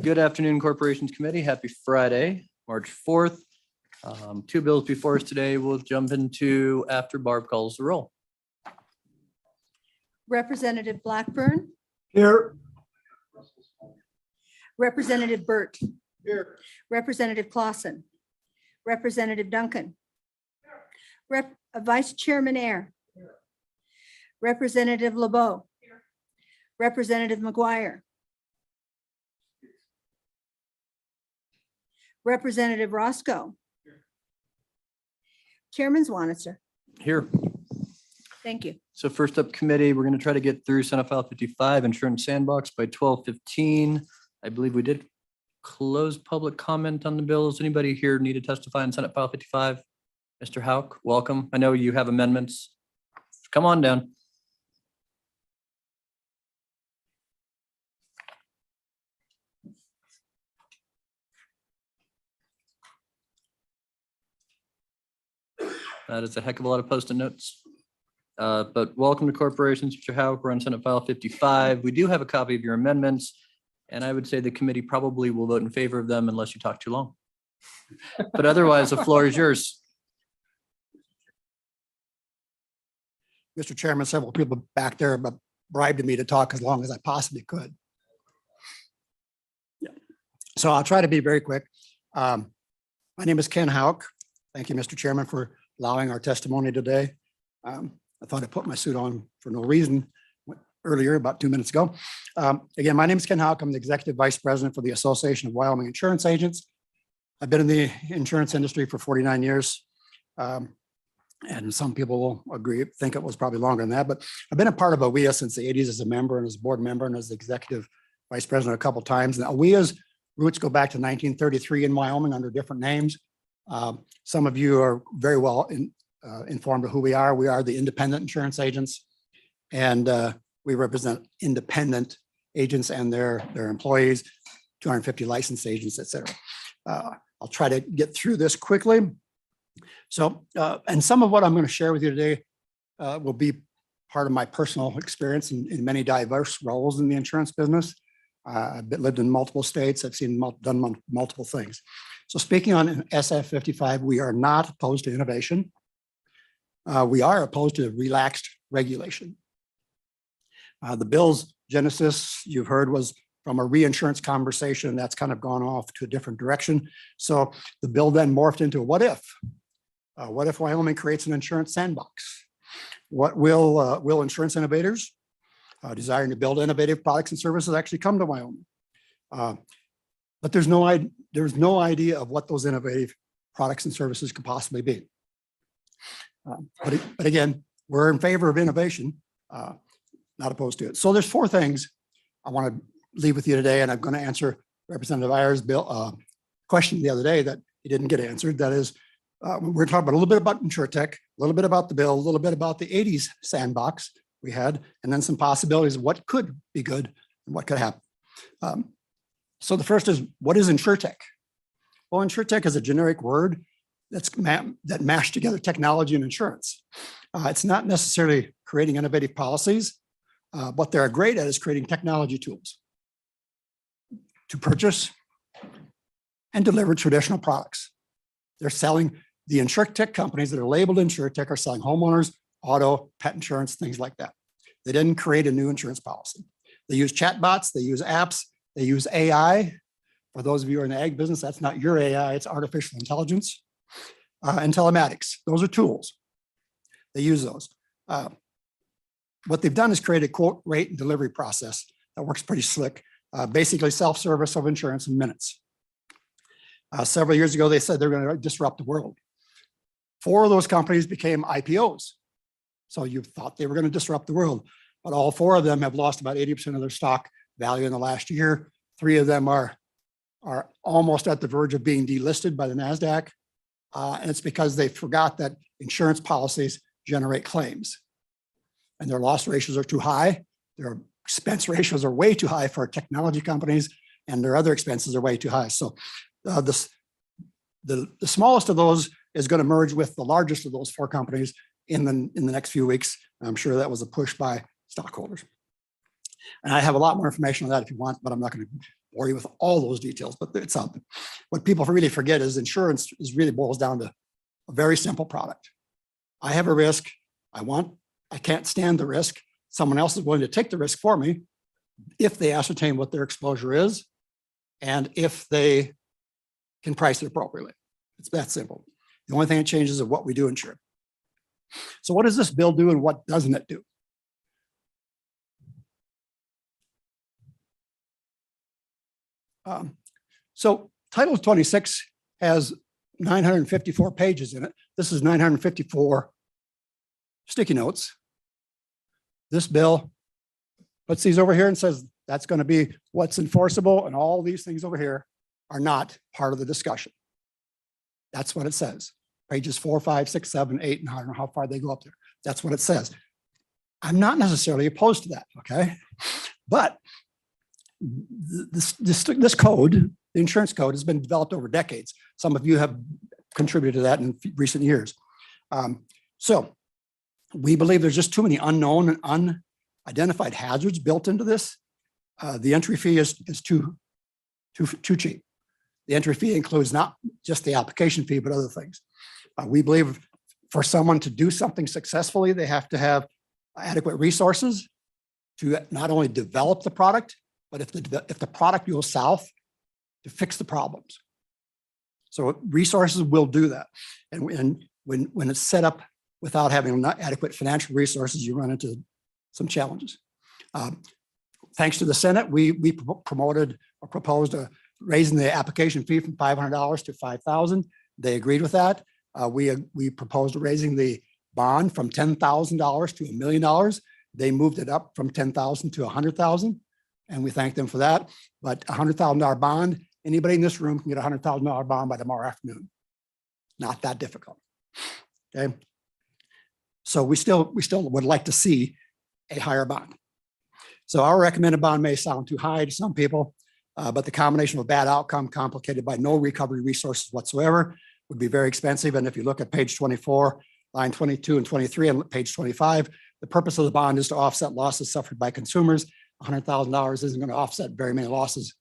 Good afternoon, Corporations Committee. Happy Friday, March 4th. Two bills before us today. We'll jump into after Barb calls the roll. Representative Blackburn, Here. Representative Burt, Here. Representative Clausen, Representative Duncan, Vice Chairman Air, Representative LeBeau, Representative McGuire, Representative Roscoe, Chairman Zwanitzer. Here. Thank you. So first up committee, we're going to try to get through Senate File 55 Insurance Sandbox by 12:15. I believe we did close public comment on the bills. Anybody here need to testify on Senate File 55? Mr. Hauk, welcome. I know you have amendments. Come on down. That is a heck of a lot of Post-it notes. But welcome to Corporations, Mr. Hauk. We're on Senate File 55. We do have a copy of your amendments, and I would say the committee probably will vote in favor of them unless you talk too long. But otherwise, the floor is yours. Mr. Chairman, several people back there bribed me to talk as long as I possibly could. Yeah. So I'll try to be very quick. My name is Ken Hauk. Thank you, Mr. Chairman, for allowing our testimony today. I thought I put my suit on for no reason earlier, about 2 minutes ago. Again, my name is Ken Hauk. I'm the Executive Vice President for the Association of Wyoming Insurance Agents. I've been in the insurance industry for 49 years. And some people will think it was probably longer than that, but I've been a part of AWEA since the 80s as a member and as a board member and as the Executive Vice President a couple of times. Now, AWEA's roots go back to 1933 in Wyoming under different names. Some of you are very well informed of who we are. We are the independent insurance agents, and we represent independent agents and their employees, 250 licensed agents, et cetera. I'll try to get through this quickly. So, and some of what I'm going to share with you today will be part of my personal experience in many diverse roles in the insurance business. I've lived in multiple states. I've done multiple things. So speaking on SF 55, we are not opposed to innovation. We are opposed to relaxed regulation. The bill's genesis, you've heard, was from a reinsurance conversation that's kind of gone off to a different direction. So the bill then morphed into what if? What if Wyoming creates an insurance sandbox? What will insurance innovators desiring to build innovative products and services actually come to Wyoming? But there's no idea of what those innovative products and services could possibly be. But again, we're in favor of innovation, not opposed to it. So there's four things I want to leave with you today, and I'm going to answer Representative Ayer's question the other day that he didn't get answered. That is, we're talking about a little bit about Intertech, a little bit about the bill, a little bit about the 80s sandbox we had, and then some possibilities of what could be good and what could happen. So the first is, what is Intertech? Well, Intertech is a generic word that mashed together technology and insurance. It's not necessarily creating innovative policies. What they're great at is creating technology tools to purchase and deliver traditional products. They're selling the Intertech companies that are labeled Intertech are selling homeowners, auto, pet insurance, things like that. They didn't create a new insurance policy. They use chatbots, they use apps, they use AI. For those of you who are in the ag business, that's not your AI, it's artificial intelligence. And telematics, those are tools. They use those. What they've done is create a quote, rate, and delivery process that works pretty slick. Basically self-service of insurance in minutes. Several years ago, they said they're going to disrupt the world. 4 of those companies became IPOs. So you thought they were going to disrupt the world, but all 4 of them have lost about 80% of their stock value in the last year. 3 of them are almost at the verge of being delisted by the NASDAQ. And it's because they forgot that insurance policies generate claims and their loss ratios are too high. Their expense ratios are way too high for technology companies, and their other expenses are way too high. So the smallest of those is going to merge with the largest of those 4 companies in the next few weeks. I'm sure that was a push by stockholders. And I have a lot more information on that if you want, but I'm not going to bore you with all those details, but it's out there. What people really forget is insurance is really boils down to a very simple product. I have a risk. I can't stand the risk. Someone else is willing to take the risk for me if they ascertain what their exposure is and if they can price it appropriately. It's that simple. The only thing that changes is what we do insure. So what does this bill do and what doesn't it do? So Title 26 has 954 pages in it. This is 954 sticky notes. This bill puts these over here and says that's going to be what's enforceable, and all these things over here are not part of the discussion. That's what it says. Pages 4, 5, 6, 7, 8, and I don't know how far they go up there. That's what it says. I'm not necessarily opposed to that, okay? But this code, the insurance code, has been developed over decades. Some of you have contributed to that in recent years. So we believe there's just too many unknown and unidentified hazards built into this. The entry fee is too cheap. The entry fee includes not just the application fee, but other things. We believe for someone to do something successfully, they have to have adequate resources to not only develop the product, but if the product goes south, to fix the problems. So resources will do that. And when it's set up without having adequate financial resources, you run into some challenges. Thanks to the Senate, we promoted or proposed raising the application fee from $500 to $5,000. They agreed with that. We proposed raising the bond from $10,000 to $1 million. They moved it up from $10,000 to $100,000, and we thank them for that. But $100,000 bond, anybody in this room can get a $100,000 bond by tomorrow afternoon. Not that difficult. Okay. So we still would like to see a higher bond. So our recommended bond may sound too high to some people, but the combination of a bad outcome complicated by no recovery resources whatsoever would be very expensive. And if you look at page 24, line 22 and 23, and page 25, the purpose of the bond is to offset losses suffered by consumers. $100,000 isn't going to offset very many losses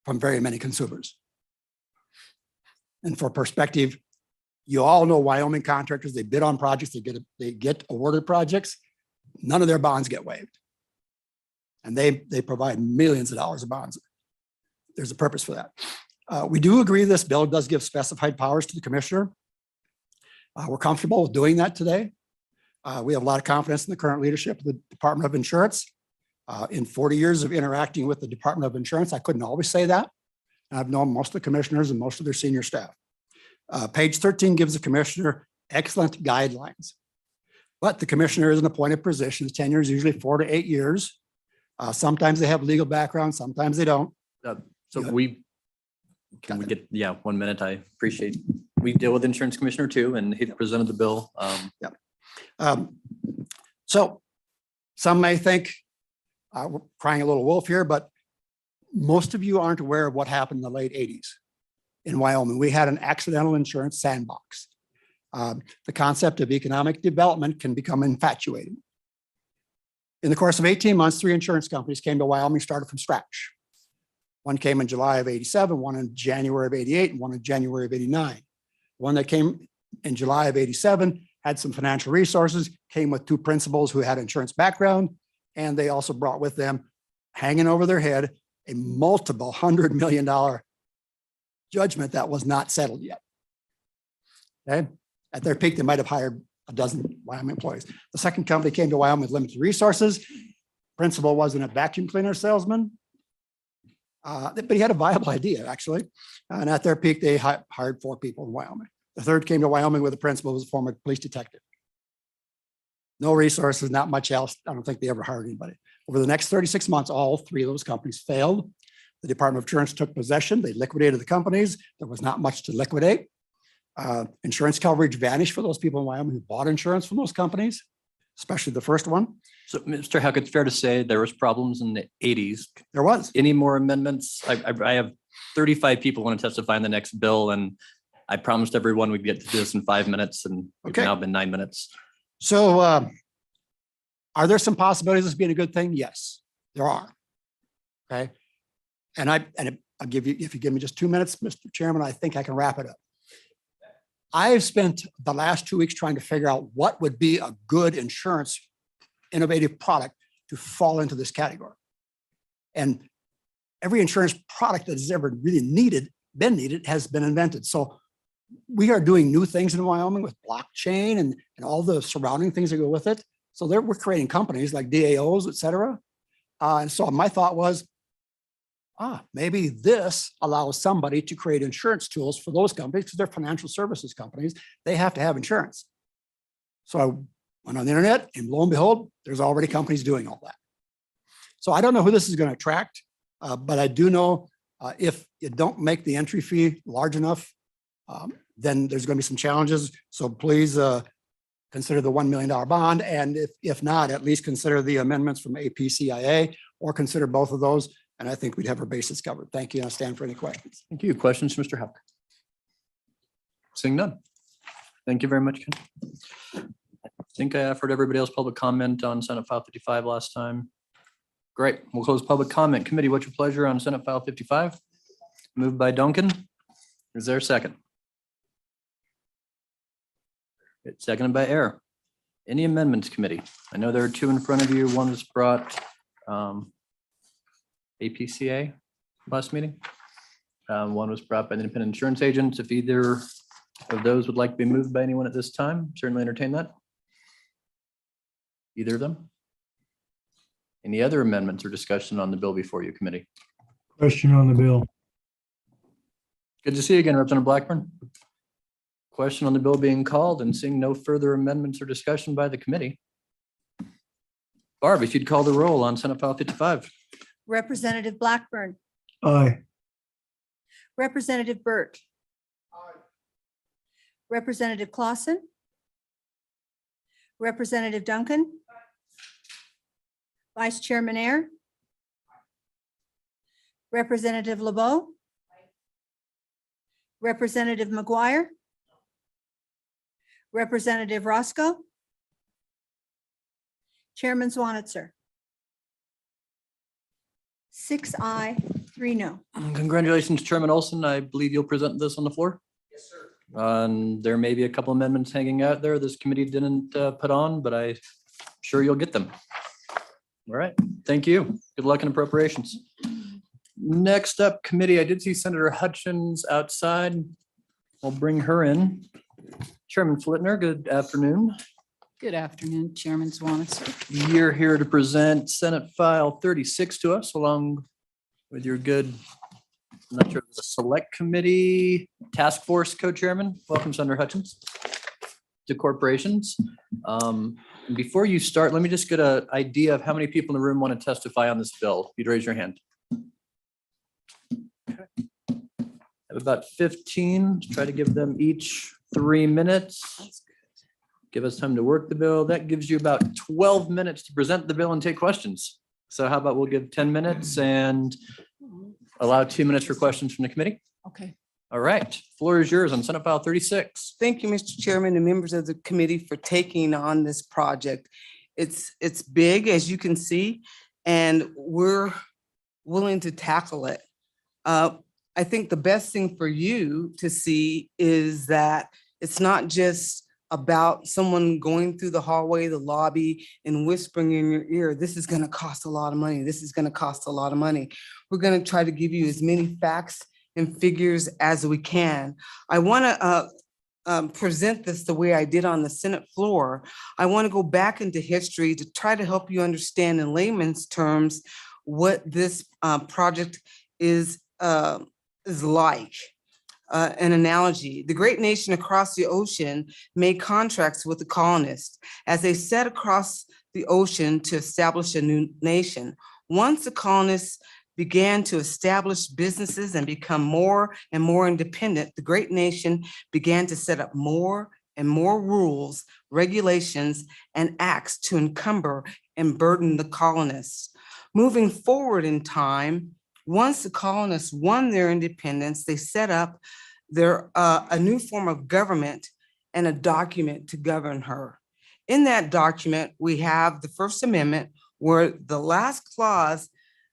from very many consumers. And for perspective, you all know Wyoming contractors, they bid on projects, they get awarded projects, none of their bonds get waived. And they provide millions of dollars of bonds. There's a purpose for that. We do agree this bill does give specified powers to the commissioner. We're comfortable with doing that today. We have a lot of confidence in the current leadership of the Department of Insurance. In 40 years of interacting with the Department of Insurance, I couldn't always say that. I've known most of the commissioners and most of their senior staff. Page 13 gives the commissioner excellent guidelines, but the commissioner is an appointed position. His tenure is usually 4 to 8 years. Sometimes they have legal background, sometimes they don't. So can we get, 1 minute? I appreciate, we deal with insurance commissioner too, and he presented the bill. So some may think we're crying a little wolf here, but most of you aren't aware of what happened in the late 80s in Wyoming. We had an accidental insurance sandbox. The concept of economic development can become infatuating. In the course of 18 months, 3 insurance companies came to Wyoming, started from scratch. One came in July of 87, one in January of 88, and one in January of 89. One that came in July of 87 had some financial resources, came with 2 principals who had insurance background, and they also brought with them, hanging over their head, a multiple $100 million judgment that was not settled yet. Okay. At their peak, they might have hired a dozen Wyoming employees. The second company came to Wyoming with limited resources. Principal wasn't a vacuum cleaner salesman, but he had a viable idea, actually. And at their peak, they hired 4 people in Wyoming. The third came to Wyoming with a principal who was a former police detective. No resources, not much else. I don't think they ever hired anybody. Over the next 36 months, all 3 of those companies failed. The Department of Insurance took possession. They liquidated the companies. There was not much to liquidate. Insurance coverage vanished for those people in Wyoming who bought insurance from those companies, especially the first one. So Mr. Huck, it's fair to say there was problems in the 80s. There was. Any more amendments? I have 35 people want to testify in the next bill, and I promised everyone we'd get to this in 5 minutes, and it's now been 9 minutes. So are there some possibilities of this being a good thing? Yes, there are. Okay. I'll give you, if you give me just 2 minutes, Mr. Chairman, I think I can wrap it up. I've spent the last 2 weeks trying to figure out what would be a good insurance innovative product to fall into this category. And every insurance product that has ever really been needed has been invented. So we are doing new things in Wyoming with blockchain and all the surrounding things that go with it. So we're creating companies like DAOs, et cetera. And so my thought was, maybe this allows somebody to create insurance tools for those companies because they're financial services companies. They have to have insurance. So I went on the internet and lo and behold, there's already companies doing all that. So I don't know who this is going to attract, but I do know if you don't make the entry fee large enough, then there's going to be some challenges. So please consider the $1 million bond. And if not, at least consider the amendments from APCIA or consider both of those. And I think we'd have our bases covered. Thank you. And I'll stand for any questions. Thank you. Questions, Mr. Houck? Seeing none. Thank you very much, Ken. I think I offered everybody else public comment on Senate File 55 last time. Great. We'll close public comment. Committee, what's your pleasure on Senate File 55? Moved by Duncan. Is there a second? It's seconded by Air. Any amendments, committee? I know there are two in front of you. One was brought APCA last meeting. One was brought by the independent insurance agents. If either of those would like to be moved by anyone at this time, certainly entertain that. Either of them? Any other amendments or discussion on the bill before you, committee? Question on the bill. Good to see you again, Representative Blackburn. Question on the bill being called and seeing no further amendments or discussion by the committee. Barb, if you'd call the roll on Senate File 55. Representative Blackburn, Aye. Representative Burt. Representative Clausen. Representative Duncan. Vice Chairman Air. Representative LeBeau. Representative McGuire. Representative Roscoe. Chairman Swanitzer. 6 aye, 3 no. Congratulations, Chairman Olson. I believe you'll present this on the floor. Yes, sir. And there may be a couple amendments hanging out there this committee didn't put on, but I'm sure you'll get them. All right, thank you. Good luck in appropriations. Next up, committee, I did see Senator Hutchins outside. I'll bring her in. Chairman Flitner, good afternoon. Good afternoon, Chairman Swanitzer. You're here to present Senate File 36 to us, along with your good, I'm not sure, the Select Committee Task Force Co-Chairman. Welcome, Senator Hutchins, to corporations. And before you start, let me just get an idea of how many people in the room want to testify on this bill. If you'd raise your hand. Okay. I have about 15. Try to give them each 3 minutes. Give us time to work the bill. That gives you about 12 minutes to present the bill and take questions. So how about we'll give 10 minutes and allow 2 minutes for questions from the committee? Okay. All right, floor is yours on Senate File 36. Thank you, Mr. Chairman and members of the committee for taking on this project. It's big, as you can see, and we're willing to tackle it. I think the best thing for you to see is that it's not just about someone going through the hallway, the lobby, and whispering in your ear, this is going to cost a lot of money. This is going to cost a lot of money. We're going to try to give you as many facts and figures as we can. I want to present this the way I did on the Senate floor. I want to go back into history to try to help you understand in layman's terms what this project is like. An analogy, the great nation across the ocean made contracts with the colonists as they set across the ocean to establish a new nation. Once the colonists began to establish businesses and become more and more independent, the great nation began to set up more and more rules, regulations, and acts to encumber and burden the colonists. Moving forward in time, once the colonists won their independence, they set up a new form of government and a document to govern her. In that document, we have the First Amendment, where the last clause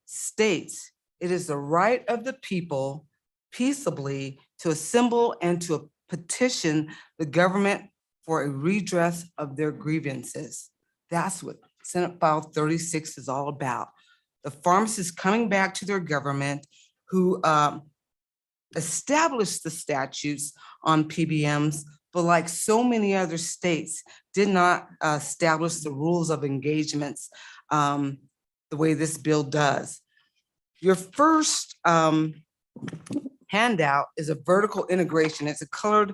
states It is the right of the people peaceably to assemble and to petition the government for a redress of their grievances. That's what Senate File 36 is all about. The pharmacists coming back to their government who established the statutes on PBMs, but like so many other states, did not establish the rules of engagements the way this bill does. Your first handout is a vertical integration. It's a colored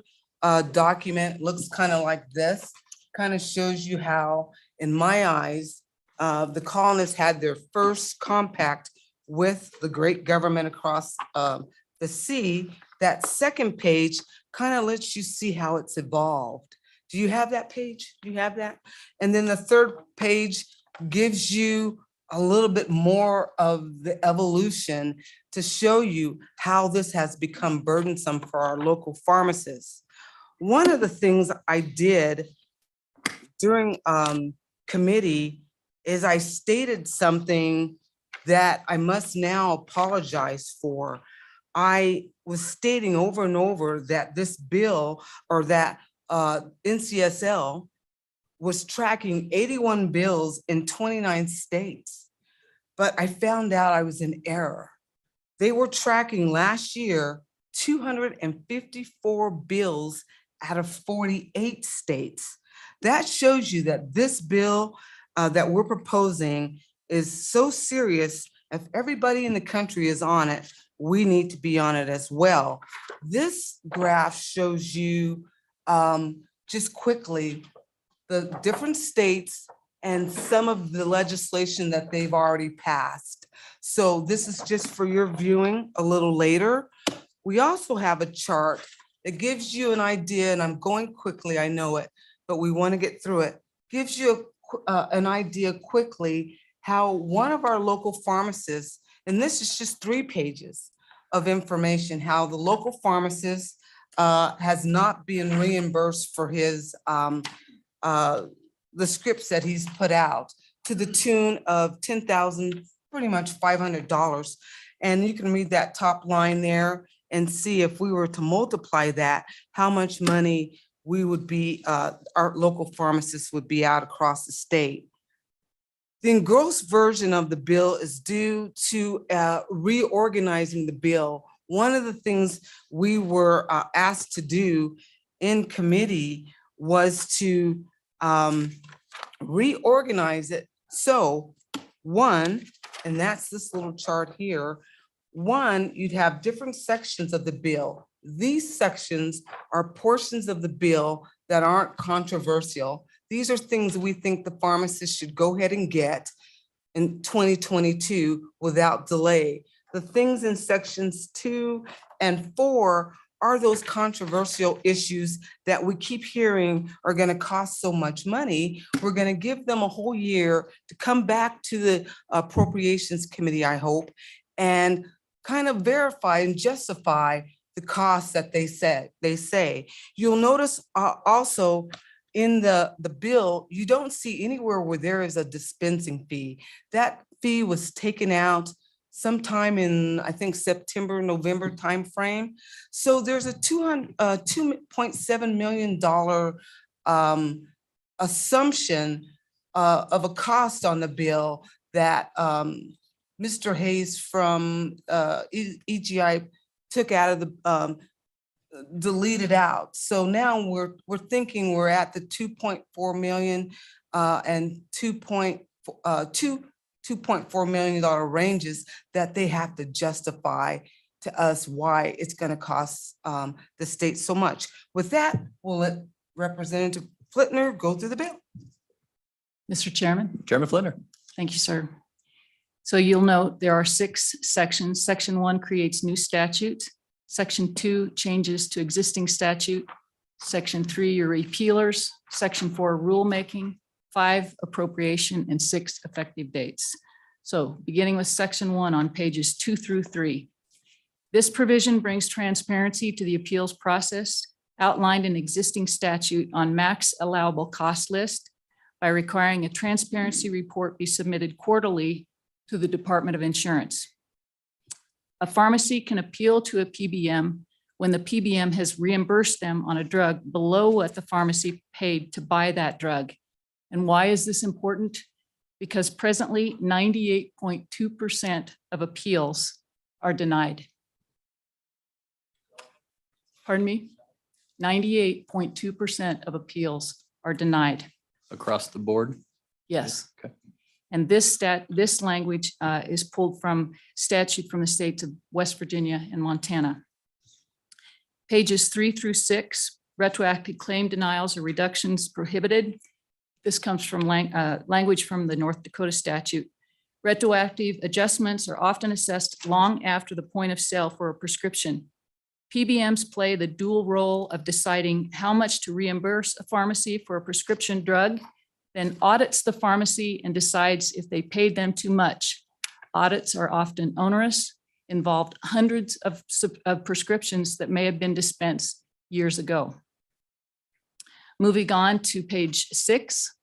document, looks kind of like this, kind of shows you how, in my eyes, the colonists had their first compact with the great government across the sea. That second page kind of lets you see how it's evolved. Do you have that page? Do you have that? And then the third page gives you a little bit more of the evolution to show you how this has become burdensome for our local pharmacists. One of the things I did during committee is I stated something that I must now apologize for. I was stating over and over that this bill, or that NCSL was tracking 81 bills in 29 states. But I found out I was in error. They were tracking last year 254 bills out of 48 states. That shows you that this bill that we're proposing is so serious. If everybody in the country is on it, we need to be on it as well. This graph shows you just quickly the different states and some of the legislation that they've already passed. So this is just for your viewing a little later. We also have a chart that gives you an idea, and I'm going quickly, I know it, but we want to get through it. Gives you an idea quickly how one of our local pharmacists, and this is just 3 pages of information, how the local pharmacist has not been reimbursed for his the scripts that he's put out to the tune of $10,000, pretty much $500. And you can read that top line there and see if we were to multiply that, how much money we would be, our local pharmacists would be out across the state. The engrossed version of the bill is due to reorganizing the bill. One of the things we were asked to do in committee was to reorganize it. So one, and that's this little chart here, one, you'd have different sections of the bill. These sections are portions of the bill that aren't controversial. These are things we think the pharmacist should go ahead and get in 2022 without delay. The things in sections 2 and 4 are those controversial issues that we keep hearing are going to cost so much money. We're going to give them a whole year to come back to the Appropriations Committee, I hope, and kind of verify and justify the costs that they say. You'll notice also in the bill, you don't see anywhere where there is a dispensing fee. That fee was taken out sometime in, I think, September, November timeframe. So there's a $2.7 million assumption of a cost on the bill that Mr. Hayes from EGI took out of the, deleted out. So now we're thinking we're at the 2.4 million and $2.4 million ranges that they have to justify to us why it's going to cost the state so much. With that, we'll let Representative Flitner go through the bill. Mr. Chairman. Chairman Flitner. Thank you, sir. So you'll note there are 6 sections. Section 1 creates new statute. Section 2 changes to existing statute. Section 3, your repealers. Section 4, rulemaking. 5, appropriation, and 6, effective dates. So beginning with section 1 on pages 2 through 3. This provision brings transparency to the appeals process outlined in existing statute on max allowable cost list by requiring a transparency report be submitted quarterly to the Department of Insurance. A pharmacy can appeal to a PBM when the PBM has reimbursed them on a drug below what the pharmacy paid to buy that drug. And why is this important? Because presently 98.2% of appeals are denied. Pardon me? 98.2% of appeals are denied. Across the board? Yes. Okay. And this language is pulled from statute from the states of West Virginia and Montana. Pages 3 through 6, retroactive claim denials or reductions prohibited. This comes from language from the North Dakota statute. Retroactive adjustments are often assessed long after the point of sale for a prescription. PBMs play the dual role of deciding how much to reimburse a pharmacy for a prescription drug, then audits the pharmacy and decides if they paid them too much. Audits are often onerous, involved hundreds of prescriptions that may have been dispensed years ago. Moving on to page 6.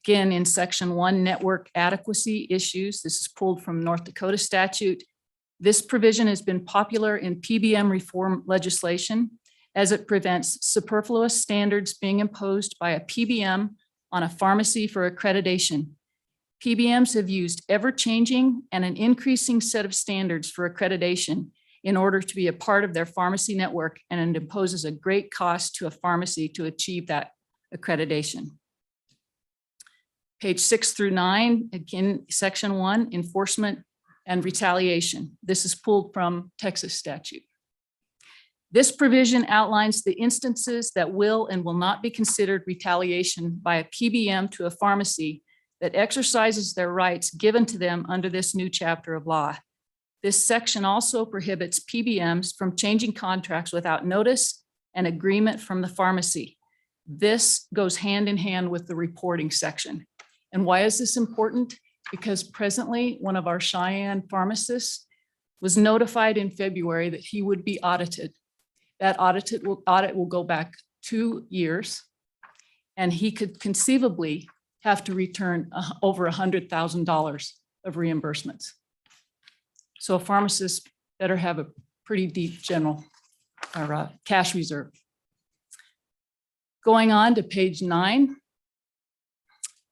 Again, in section 1, network adequacy issues. This is pulled from North Dakota statute. This provision has been popular in PBM reform legislation as it prevents superfluous standards being imposed by a PBM on a pharmacy for accreditation. PBMs have used ever-changing and an increasing set of standards for accreditation in order to be a part of their pharmacy network, and it imposes a great cost to a pharmacy to achieve that accreditation. Page 6 through 9, again, section 1, enforcement and retaliation. This is pulled from Texas statute. This provision outlines the instances that will and will not be considered retaliation by a PBM to a pharmacy that exercises their rights given to them under this new chapter of law. This section also prohibits PBMs from changing contracts without notice and agreement from the pharmacy. This goes hand in hand with the reporting section. And why is this important? Because presently one of our Cheyenne pharmacists was notified in February that he would be audited. That audit will go back 2 years, and he could conceivably have to return over $100,000 of reimbursements. So a pharmacist better have a pretty deep general or cash reserve. Going on to page 9,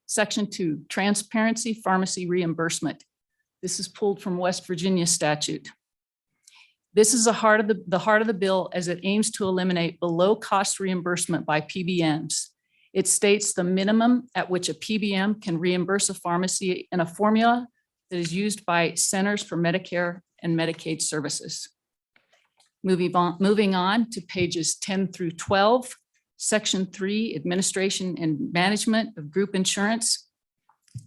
section 2, transparency pharmacy reimbursement. This is pulled from West Virginia statute. This is the heart of the bill as it aims to eliminate below cost reimbursement by PBMs. It states the minimum at which a PBM can reimburse a pharmacy in a formula that is used by Centers for Medicare and Medicaid Services. Moving on to pages 10 through 12, section 3, administration and management of group insurance.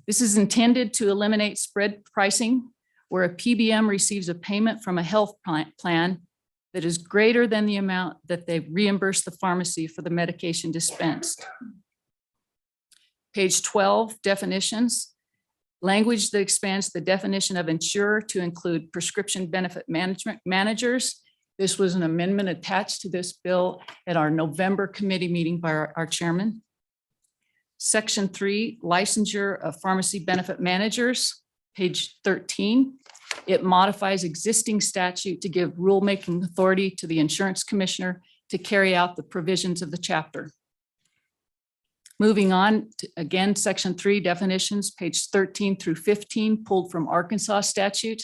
This is intended to eliminate spread pricing, where a PBM receives a payment from a health plan that is greater than the amount that they reimburse the pharmacy for the medication dispensed. Page 12, definitions. Language that expands the definition of insurer to include prescription benefit management managers. This was an amendment attached to this bill at our November committee meeting by our chairman. Section 3, licensure of pharmacy benefit managers. Page 13, it modifies existing statute to give rulemaking authority to the insurance commissioner to carry out the provisions of the chapter. Moving on to, again, section 3, definitions, page 13 through 15, pulled from Arkansas statute.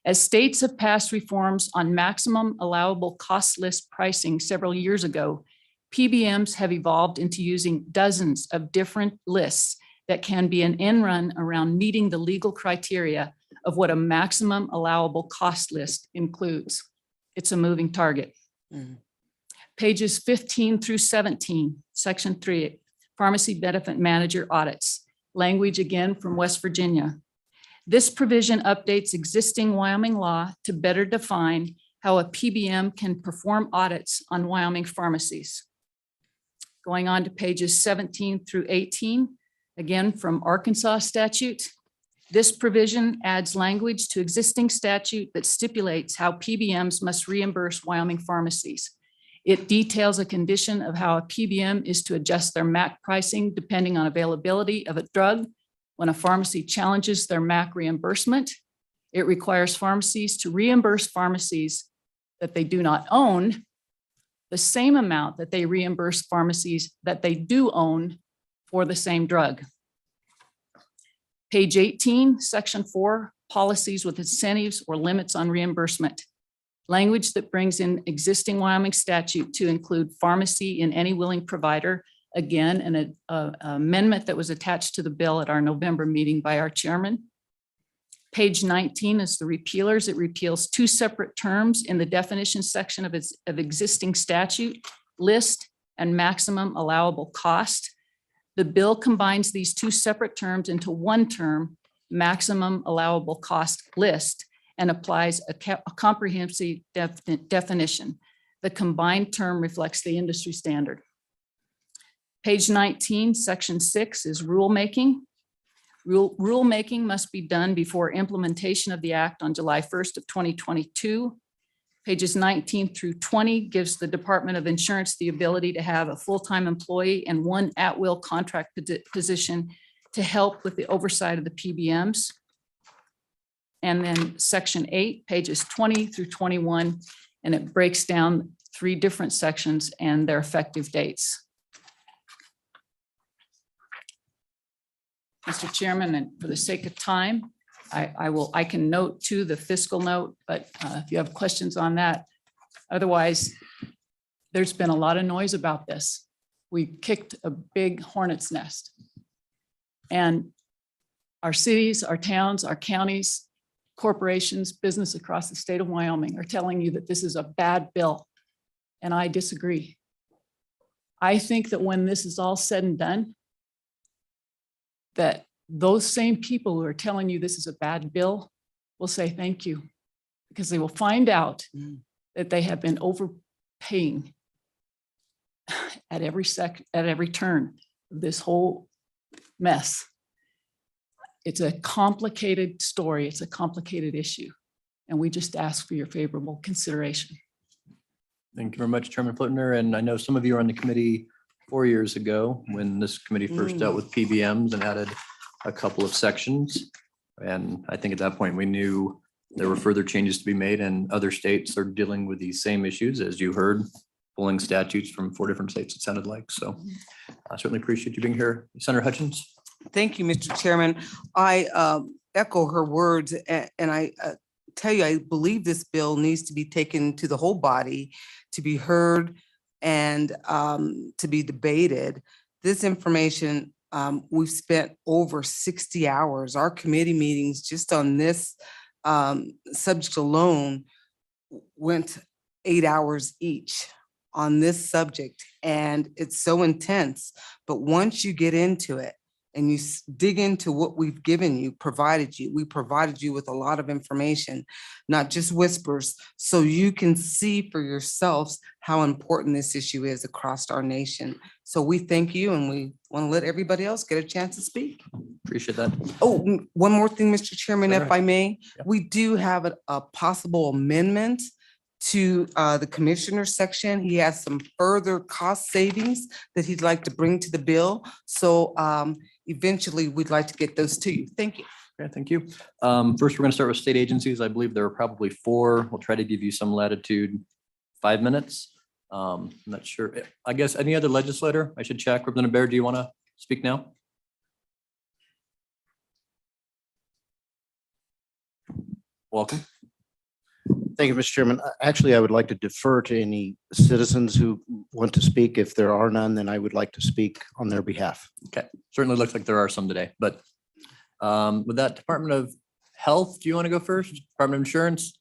As states have passed reforms on maximum allowable cost list pricing several years ago, PBMs have evolved into using dozens of different lists that can be an end run around meeting the legal criteria of what a maximum allowable cost list includes. It's a moving target. Pages 15 through 17, section 3, pharmacy benefit manager audits. Language again from West Virginia. This provision updates existing Wyoming law to better define how a PBM can perform audits on Wyoming pharmacies. Going on to pages 17 through 18, again from Arkansas statute. This provision adds language to existing statute that stipulates how PBMs must reimburse Wyoming pharmacies. It details a condition of how a PBM is to adjust their MAC pricing depending on availability of a drug when a pharmacy challenges their MAC reimbursement. It requires pharmacies to reimburse pharmacies that they do not own the same amount that they reimburse pharmacies that they do own for the same drug. Page 18, section 4, policies with incentives or limits on reimbursement. Language that brings in existing Wyoming statute to include pharmacy in any willing provider. Again, an amendment that was attached to the bill at our November meeting by our chairman. Page 19 is the repealers. It repeals 2 separate terms in the definition section of existing statute, list and maximum allowable cost. The bill combines these 2 separate terms into one term, maximum allowable cost list, and applies a comprehensive definition. The combined term reflects the industry standard. Page 19, section 6 is rulemaking. Rulemaking must be done before implementation of the act on July 1st of 2022. Pages 19 through 20 gives the Department of Insurance the ability to have a full-time employee and 1 at-will contract position to help with the oversight of the PBMs. And then section 8, pages 20 through 21, and it breaks down 3 different sections and their effective dates. Mr. Chairman, and for the sake of time, I can note too the fiscal note, but if you have questions on that. Otherwise, there's been a lot of noise about this. We kicked a big hornet's nest. And our cities, our towns, our counties, corporations, business across the state of Wyoming are telling you that this is a bad bill. And I disagree. I think that when this is all said and done, that those same people who are telling you this is a bad bill will say thank you, because they will find out that they have been overpaying at every turn of this whole mess. It's a complicated story. It's a complicated issue. And we just ask for your favorable consideration. Thank you very much, Chairman Flitner. And I know some of you were on the committee 4 years ago when this committee first dealt with PBMs and added a couple of sections. And I think at that point we knew there were further changes to be made, and other states are dealing with these same issues, as you heard, pulling statutes from 4 different states, it sounded like. So I certainly appreciate you being here. Senator Hutchins. Thank you, Mr. Chairman. I echo her words, and I tell you, I believe this bill needs to be taken to the whole body to be heard and to be debated. This information, we've spent over 60 hours. Our committee meetings just on this subject alone went 8 hours each on this subject, and it's so intense. But once you get into it and you dig into what we've given you, we provided you with a lot of information, not just whispers, so you can see for yourselves how important this issue is across our nation. So we thank you, and we want to let everybody else get a chance to speak. Appreciate that. Oh, one more thing, Mr. Chairman, All if right. I may, Yeah. we do have a possible amendment to the commissioner section. He has some further cost savings that he'd like to bring to the bill. So eventually we'd like to get those to you. Thank you. Okay, thank you. First, we're going to start with state agencies. I believe there are probably 4. We'll try to give you some latitude. 5 minutes. I'm not sure. I guess any other legislator? I should check. Representative Baird, do you want to speak now? Welcome. Thank you, Mr. Chairman. Actually, I would like to defer to any citizens who want to speak. If there are none, then I would like to speak on their behalf. Okay, certainly looks like there are some today, but with that, Department of Health, do you want to go first? Department of Insurance?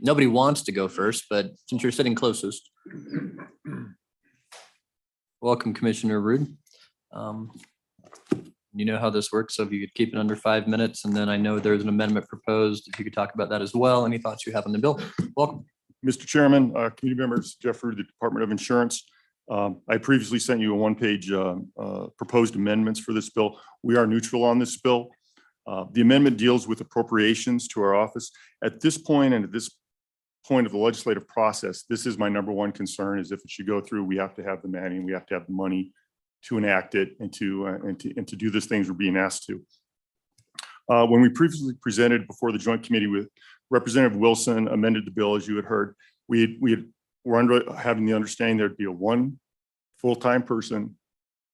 Nobody wants to go first, but since you're sitting closest. Welcome, Commissioner Rude. You know how this works, so if you could keep it under 5 minutes, and then I know there's an amendment proposed, if you could talk about that as well. Any thoughts you have on the bill? Welcome. Mr. Chairman, committee members, Jeff Rude, the Department of Insurance. I previously sent you a 1-page proposed amendments for this bill. We are neutral on this bill. The amendment deals with appropriations to our office. At this point and at this point of the legislative process, this is my #1 concern, is if it should go through, we have to have the money, we have to have the money to enact it and to do these things we're being asked to. When we previously presented before the joint committee with Representative Wilson amended the bill, as you had heard, we're under having the understanding there'd be a one full-time person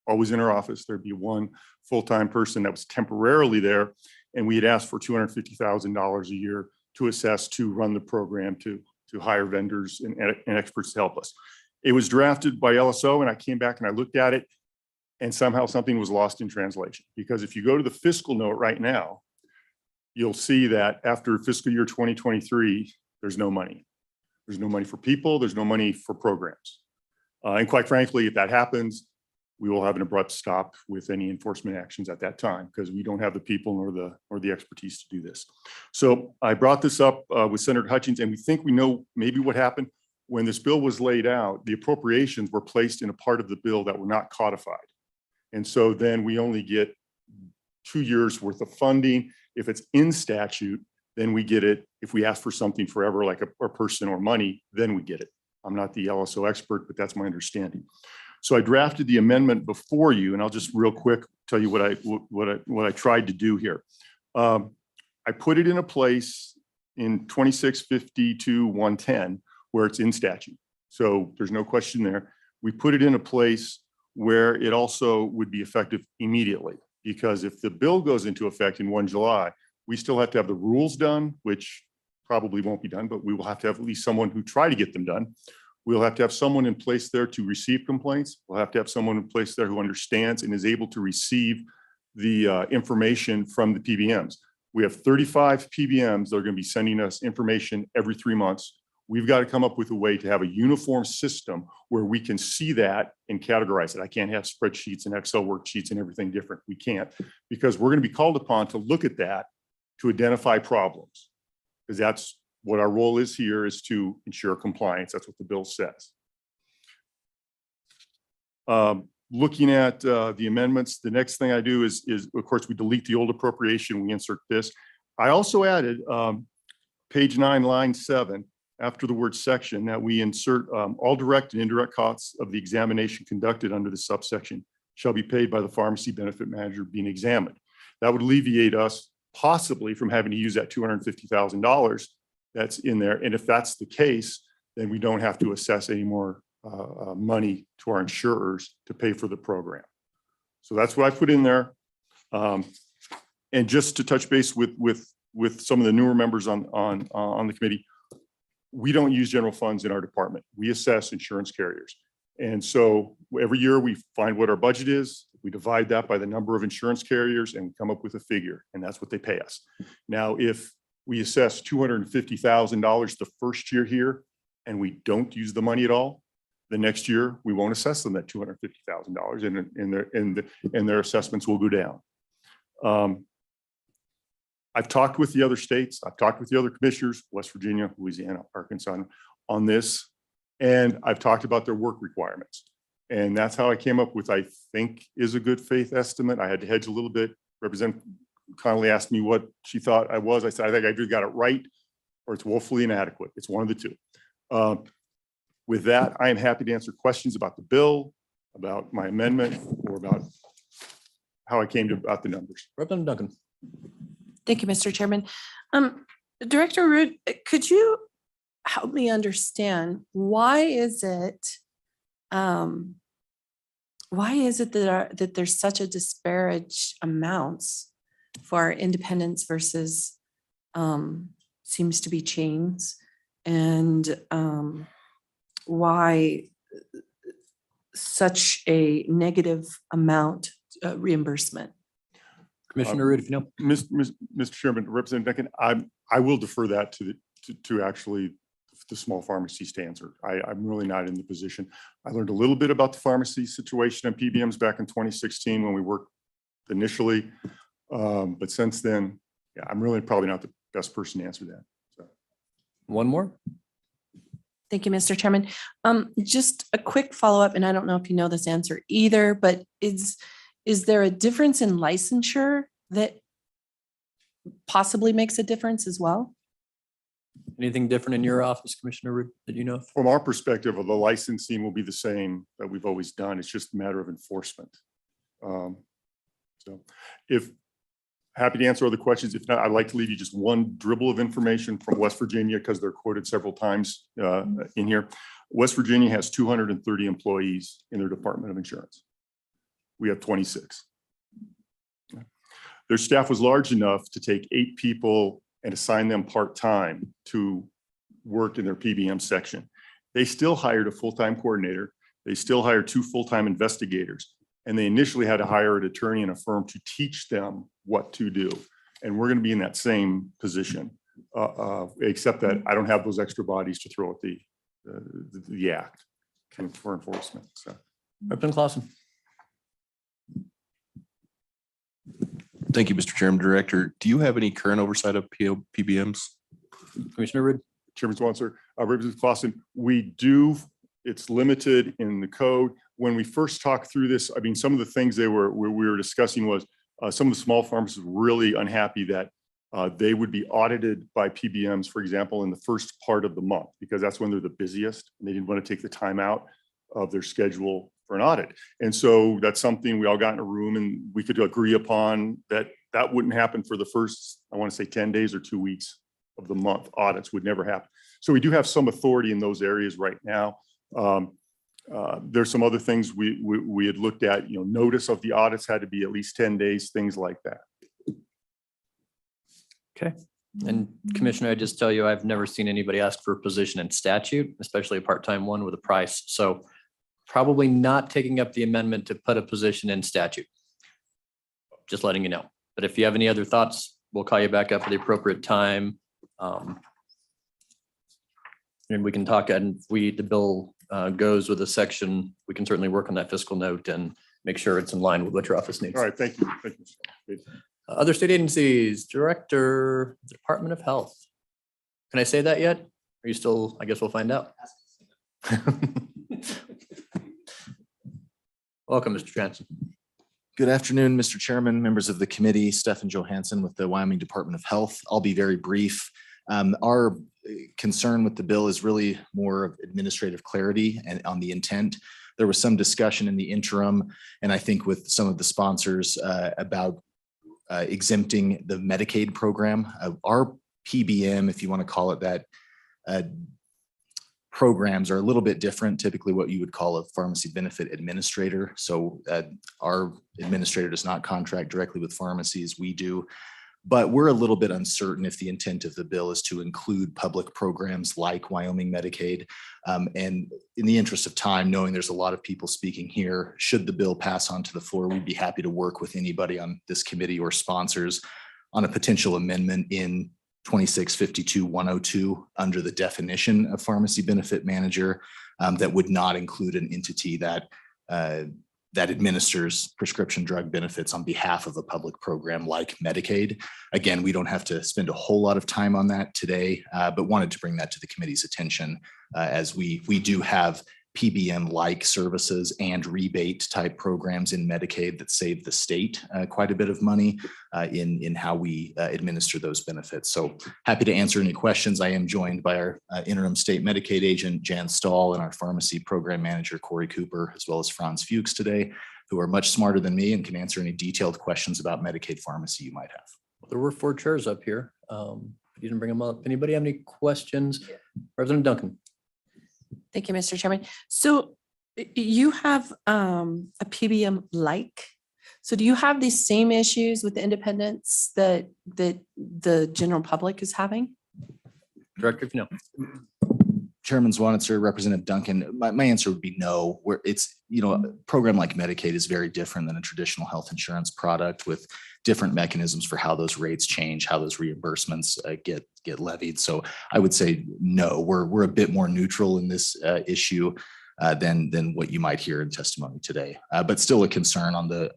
always in our office. There'd be one full-time person that was temporarily there. And we had asked for $250,000 a year to assess, to run the program, to hire vendors and experts to help us. It was drafted by LSO, and I came back and I looked at it, and somehow something was lost in translation. Because if you go to the fiscal note right now, you'll see that after fiscal year 2023, there's no money. There's no money for people. There's no money for programs. And quite frankly, if that happens, we will have an abrupt stop with any enforcement actions at that time, because we don't have the people nor the expertise to do this. So I brought this up with Senator Hutchins, and we think we know maybe what happened. When this bill was laid out, the appropriations were placed in a part of the bill that were not codified. And so then we only get 2 years worth of funding. If it's in statute, then we get it. If we ask for something forever, like a person or money, then we get it. I'm not the LSO expert, but that's my understanding. So I drafted the amendment before you, and I'll just real quick tell you what I tried to do here. I put it in a place in 2652-110 where it's in statute. So there's no question there. We put it in a place where it also would be effective immediately, because if the bill goes into effect in 1 July, we still have to have the rules done, which probably won't be done, but we will have to have at least someone who try to get them done. We'll have to have someone in place there to receive complaints. We'll have to have someone in place there who understands and is able to receive the information from the PBMs. We have 35 PBMs that are going to be sending us information every 3 months. We've got to come up with a way to have a uniform system where we can see that and categorize it. I can't have spreadsheets and Excel worksheets and everything different. We can't, because we're going to be called upon to look at that to identify problems, because that's what our role is here, is to ensure compliance. That's what the bill says. Looking at the amendments, the next thing I do is of course we delete the old appropriation, we insert this. I also added page 9, line 7, after the word section, that we insert all direct and indirect costs of the examination conducted under the subsection shall be paid by the pharmacy benefit manager being examined. That would alleviate us possibly from having to use that $250,000 that's in there. And if that's the case, then we don't have to assess any more money to our insurers to pay for the program. So that's what I put in there. And just to touch base with some of the newer members on the committee, we don't use general funds in our department. We assess insurance carriers. And so every year we find what our budget is, we divide that by the number of insurance carriers, and we come up with a figure, and that's what they pay us. Now, if we assess $250,000 the first year here, and we don't use the money at all, the next year we won't assess them that $250,000, and their assessments will go down. I've talked with the other states. I've talked with the other commissioners, West Virginia, Louisiana, Arkansas, on this, and I've talked about their work requirements. And that's how I came up with, I think, is a good faith estimate. I had to hedge a little bit. Representative Connolly asked me what she thought I was. I said, I think I either got it right or it's woefully inadequate. It's one of the two. With that, I am happy to answer questions about the bill, about my amendment, or about how I came to about the numbers. Representative Duncan. Thank you, Mr. Chairman. Director Root, could you help me understand why is it that there's such a disparage amounts for our independents versus seems to be chains, and why such a negative amount reimbursement? Commissioner Root, if you know. Mr. Chairman, Representative Duncan, I will defer that to actually the small pharmacies to answer. I'm really not in the position. I learned a little bit about the pharmacy situation and PBMs back in 2016 when we worked initially. But since then, yeah, I'm really probably not the best person to answer that. So. One more. Thank you, Mr. Chairman. Just a quick follow-up, and I don't know if you know this answer either, but is there a difference in licensure that possibly makes a difference as well? Anything different in your office, Commissioner Root, that you know of? From our perspective, the licensing will be the same that we've always done. It's just a matter of enforcement. So if Happy to answer other questions. If not, I'd like to leave you just one dribble of information from West Virginia because they're quoted several times in here. West Virginia has 230 employees in their Department of Insurance. We have 26. Their staff was large enough to take 8 people and assign them part-time to work in their PBM section. They still hired a full-time coordinator. They still hired 2 full-time investigators. And they initially had to hire an attorney and a firm to teach them what to do. And we're going to be in that same position, except that I don't have those extra bodies to throw at the act for enforcement. So, Representative Clausen. Thank you, Mr. Chairman. Director, do you have any current oversight of PBMs? Commissioner Reed. Chairman Swanser, Representative Clausen, we do. It's limited in the code. When we first talked through this, I mean, some of the things we were discussing was some of the small pharmacies were really unhappy that they would be audited by PBMs, for example, in the first part of the month, because that's when they're the busiest and they didn't want to take the time out of their schedule for an audit. And so that's something we all got in a room and we could agree upon that wouldn't happen for the first, I want to say 10 days or 2 weeks of the month. Audits would never happen. So we do have some authority in those areas right now. There's some other things we had looked at, notice of the audits had to be at least 10 days, things like that. Okay. And Commissioner, I just tell you, I've never seen anybody ask for a position in statute, especially a part-time one with a price. So probably not taking up the amendment to put a position in statute. Just letting you know. But if you have any other thoughts, we'll call you back up at the appropriate time. And we can talk, and if the bill goes with a section, we can certainly work on that fiscal note and make sure it's in line with what your office needs. All right, thank you. Thank you. Other state agencies, Director, Department of Health. Can I say that yet? Are you still, I guess we'll find out. Welcome, Mr. Johnson. Good afternoon, Mr. Chairman, members of the committee, Stephen Johansson with the Wyoming Department of Health. I'll be very brief. Our concern with the bill is really more of administrative clarity and on the intent. There was some discussion in the interim, and I think with some of the sponsors about exempting the Medicaid program. Our PBM, if you want to call it that, programs are a little bit different, typically what you would call a pharmacy benefit administrator. So our administrator does not contract directly with pharmacies, we do. But we're a little bit uncertain if the intent of the bill is to include public programs like Wyoming Medicaid. And in the interest of time, knowing there's a lot of people speaking here, should the bill pass on to the floor, we'd be happy to work with anybody on this committee or sponsors on a potential amendment in 2652-102 under the definition of pharmacy benefit manager that would not include an entity that that administers prescription drug benefits on behalf of a public program like Medicaid. Again, we don't have to spend a whole lot of time on that today, but wanted to bring that to the committee's attention as we do have PBM-like services and rebate type programs in Medicaid that save the state quite a bit of money in how we administer those benefits. So happy to answer any questions. I am joined by our interim state Medicaid agent, Jan Stahl, and our pharmacy program manager, Corey Cooper, as well as Franz Fuchs today, who are much smarter than me and can answer any detailed questions about Medicaid pharmacy you might have. There were 4 chairs up here. You didn't bring them up. Anybody have any questions? President Duncan. Thank you, Mr. Chairman. So you have a PBM like, so do you have these same issues with the independents that the general public is having? Director, if you know. Chairman Zwanitzer, Representative Duncan, my answer would be no. Where it's, a program like Medicaid is very different than a traditional health insurance product with different mechanisms for how those rates change, how those reimbursements get levied. So I would say no. We're a bit more neutral in this issue than what you might hear in testimony today, but still a concern on the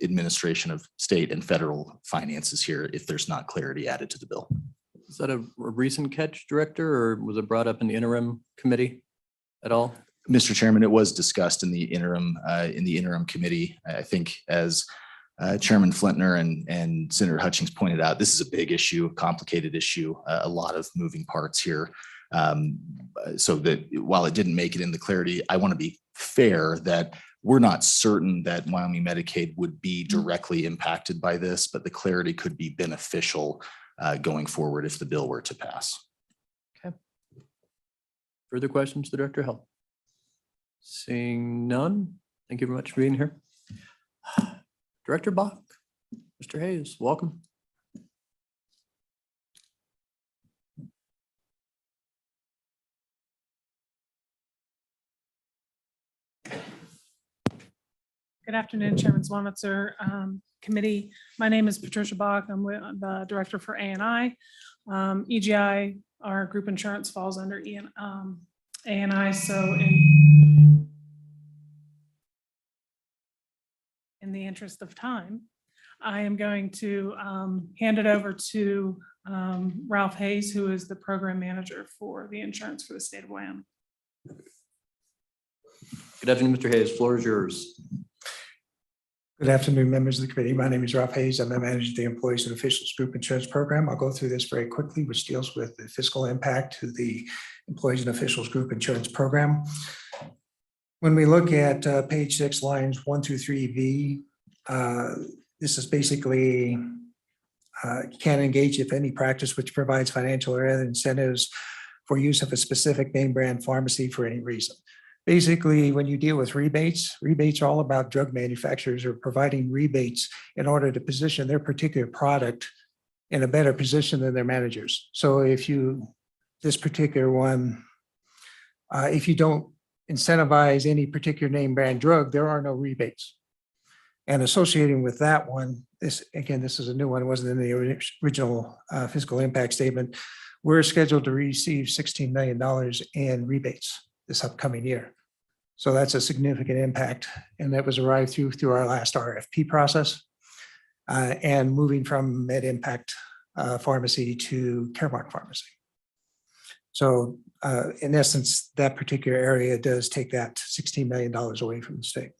administration of state and federal finances here if there's not clarity added to the bill. Is that a recent catch, Director, or was it brought up in the interim committee at all? Mr. Chairman, it was discussed in the interim committee. I think as Chairman Flintner and Senator Hutchings pointed out, this is a big issue, a complicated issue, a lot of moving parts here. So that while it didn't make it in the clarity, I want to be fair that we're not certain that Wyoming Medicaid would be directly impacted by this, but the clarity could be beneficial going forward if the bill were to pass. Further questions to Director of Health? Seeing none, thank you very much for being here. Director Bach, Mr. Hayes, welcome. Good afternoon, Chairman Swanitzer, committee. My name is Patricia Bach. I'm the director for A&I. EGI, our group insurance falls under A&I. So in the interest of time, I am going to hand it over to Ralph Hayes, who is the program manager for the insurance for the state of Wyoming. Good afternoon, Mr. Hayes. Floor is yours. Good afternoon, members of the committee. My name is Ralph Hayes. I'm the manager of the Employees and Officials Group Insurance Program. I'll go through this very quickly, which deals with the fiscal impact to the Employees and Officials Group Insurance Program. When we look at page 6, lines 1 through 3B, this is basically can engage if any practice which provides financial or other incentives for use of a specific name brand pharmacy for any reason. Basically, when you deal with rebates, rebates are all about drug manufacturers are providing rebates in order to position their particular product in a better position than their managers. So if you, this particular one, if you don't incentivize any particular name brand drug, there are no rebates. And associating with that one, this is a new one, it wasn't in the original fiscal impact statement. We're scheduled to receive $16 million in rebates this upcoming year. So that's a significant impact. And that was arrived through our last RFP process and moving from Med Impact Pharmacy to Caremark Pharmacy. So in essence, that particular area does take that $16 million away from the state.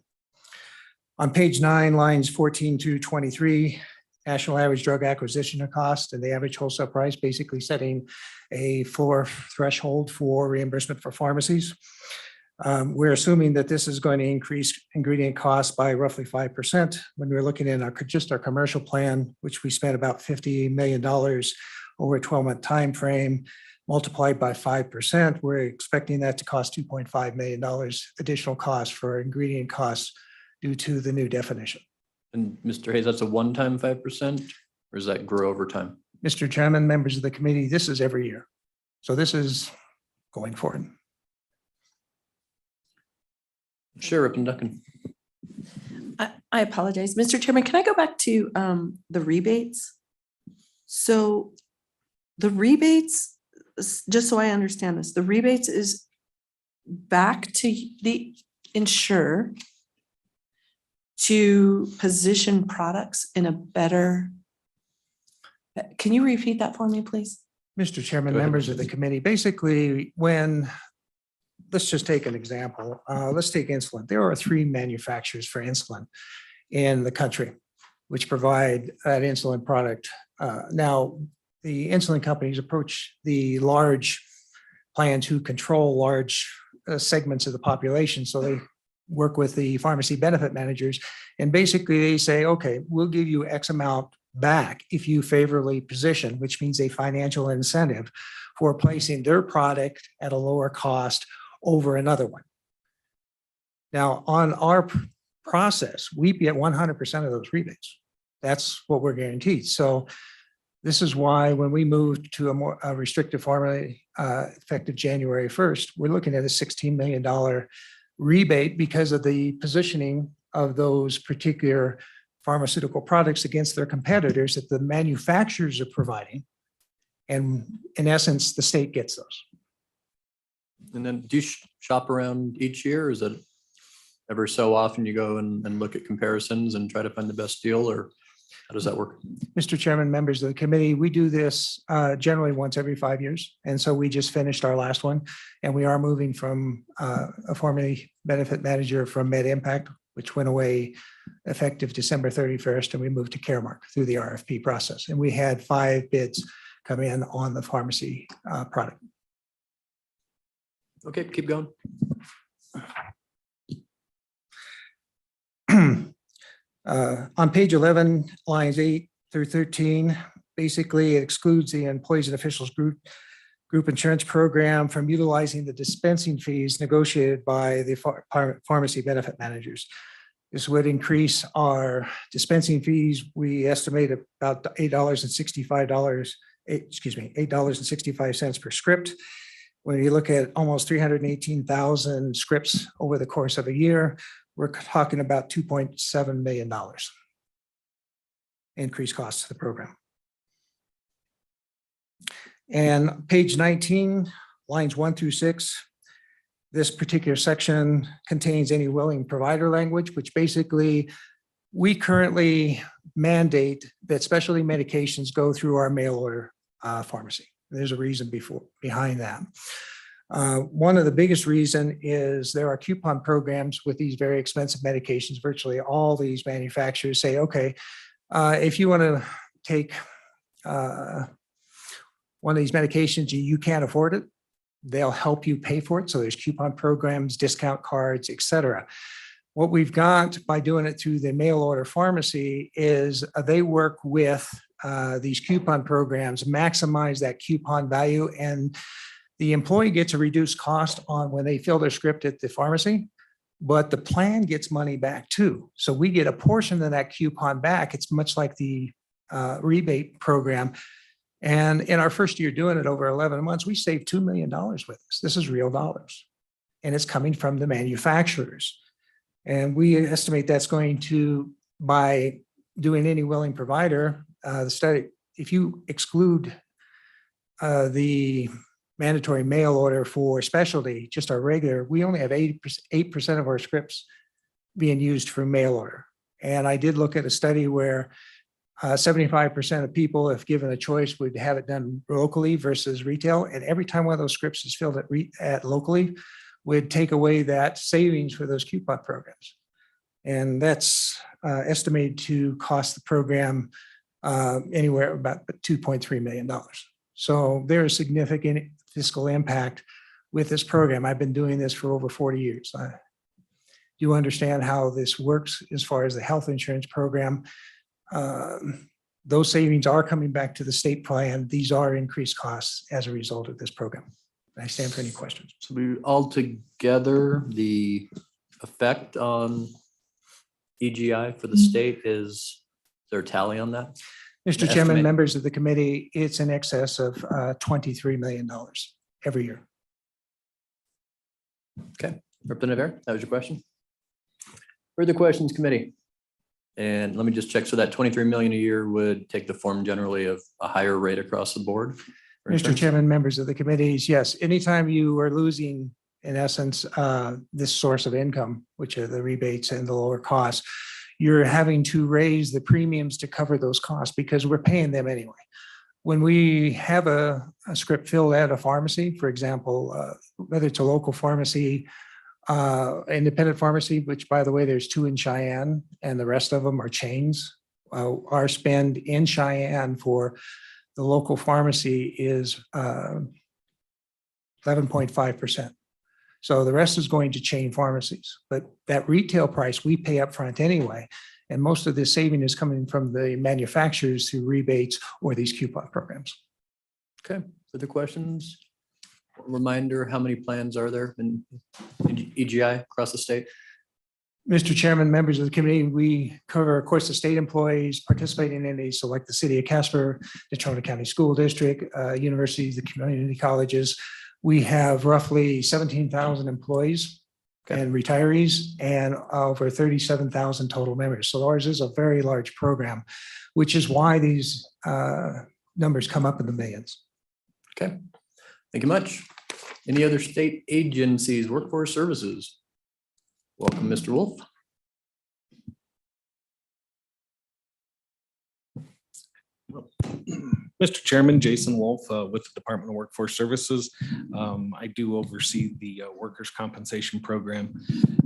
On page 9, lines 14 to 23, national average drug acquisition cost and the average wholesale price, basically setting a floor threshold for reimbursement for pharmacies. We're assuming that this is going to increase ingredient costs by roughly 5%. When we're looking at just our commercial plan, which we spent about $50 million over a 12-month time frame, multiplied by 5%, we're expecting that to cost $2.5 million additional cost for ingredient costs due to the new definition. And Mr. Hayes, that's a one-time 5%, or does that grow over time? Mr. Chairman, members of the committee, this is every year. So this is going forward. Sure, Ripon Duncan. I apologize. Mr. Chairman, can I go back to the rebates? So the rebates, just so I understand this, the rebates is back to the insurer to position products in a better. Can you repeat that for me, please? Mr. Chairman, Go ahead, members of the committee, basically when, let's just take an example. Let's take insulin. There are 3 manufacturers for insulin in the country, which provide that insulin product. Now, the insulin companies approach the large plans who control large segments of the population. So they work with the pharmacy benefit managers. And basically they say, okay, we'll give you X amount back if you favorably position, which means a financial incentive for placing their product at a lower cost over another one. Now, on our process, we get 100% of those rebates. That's what we're guaranteed. So this is why when we moved to a more restrictive formula effective January 1st, we're looking at a $16 million rebate because of the positioning of those particular pharmaceutical products against their competitors that the manufacturers are providing. And in essence, the state gets those. And then do you shop around each year? Or is it ever so often you go and look at comparisons and try to find the best deal, or how does that work? Mr. Chairman, members of the committee, we do this generally once every 5 years. And so we just finished our last one, and we are moving from a formerly benefit manager from Med Impact, which went away effective December 31st, and we moved to Caremark through the RFP process. And we had 5 bids come in on the pharmacy product. Okay, keep going. On page 11, lines 8 through 13, basically it excludes the employees and officials group insurance program from utilizing the dispensing fees negotiated by the pharmacy benefit managers. This would increase our dispensing fees. We estimate about $8.65 per script. When you look at almost 318,000 scripts over the course of a year, we're talking about $2.7 million increased costs to the program. And page 19, lines 1 through 6, this particular section contains any willing provider language, which basically we currently mandate that specialty medications go through our mail order pharmacy. There's a reason behind that. One of the biggest reason is there are coupon programs with these very expensive medications. Virtually all these manufacturers say, okay, if you want to take one of these medications, you can't afford it, they'll help you pay for it. So there's coupon programs, discount cards, et cetera. What we've got by doing it through the mail order pharmacy is they work with these coupon programs, maximize that coupon value, and the employee gets a reduced cost on when they fill their script at the pharmacy, but the plan gets money back too. So we get a portion of that coupon back. It's much like the rebate program. And in our first year doing it over 11 months, we saved $2 million with this. This is real dollars. And it's coming from the manufacturers. And we estimate that's going to, by doing any willing provider, the study, if you exclude the mandatory mail order for specialty, just our regular, we only have 8% of our scripts being used for mail order. And I did look at a study where 75% of people, if given a choice, would have it done locally versus retail. And every time one of those scripts is filled at locally, would take away that savings for those coupon programs. And that's estimated to cost the program anywhere about $2.3 million. So there's significant fiscal impact with this program. I've been doing this for over 40 years. I do understand how this works as far as the health insurance program. Those savings are coming back to the state plan. These are increased costs as a result of this program. I stand for any questions. So we all together, the effect on EGI for the state is there a tally on that? Mr. The Chairman, estimate? members of the committee, it's in excess of $23 million every year. Okay, Representative Aaron, that was your question. Further questions, committee? And let me just check. So that 23 million a year would take the form generally of a higher rate across the board? for Mr. insurance? Chairman, members of the committees, yes, anytime you are losing, in essence, this source of income, which are the rebates and the lower costs, you're having to raise the premiums to cover those costs because we're paying them anyway. When we have a script filled at a pharmacy, for example, whether it's a local pharmacy, independent pharmacy, which by the way, there's 2 in Cheyenne and the rest of them are chains. Our spend in Cheyenne for the local pharmacy is 11.5%. So the rest is going to chain pharmacies, but that retail price we pay up front anyway. And most of the saving is coming from the manufacturers through rebates or these coupon programs. Okay, further questions? Reminder, how many plans are there in EGI across the state? Mr. Chairman, members of the committee, we cover, of course, the state employees participating in these, so like the city of Casper, the Toronto County School District, universities, the community colleges. We have roughly 17,000 employees and retirees and over 37,000 total members. So ours is a very large program, which is why these numbers come up in the millions. Okay, thank you much. Any other state agencies, workforce services? Welcome, Mr. Wolf. Mr. Chairman, Jason Wolf with the Department of Workforce Services. I do oversee the workers' compensation program.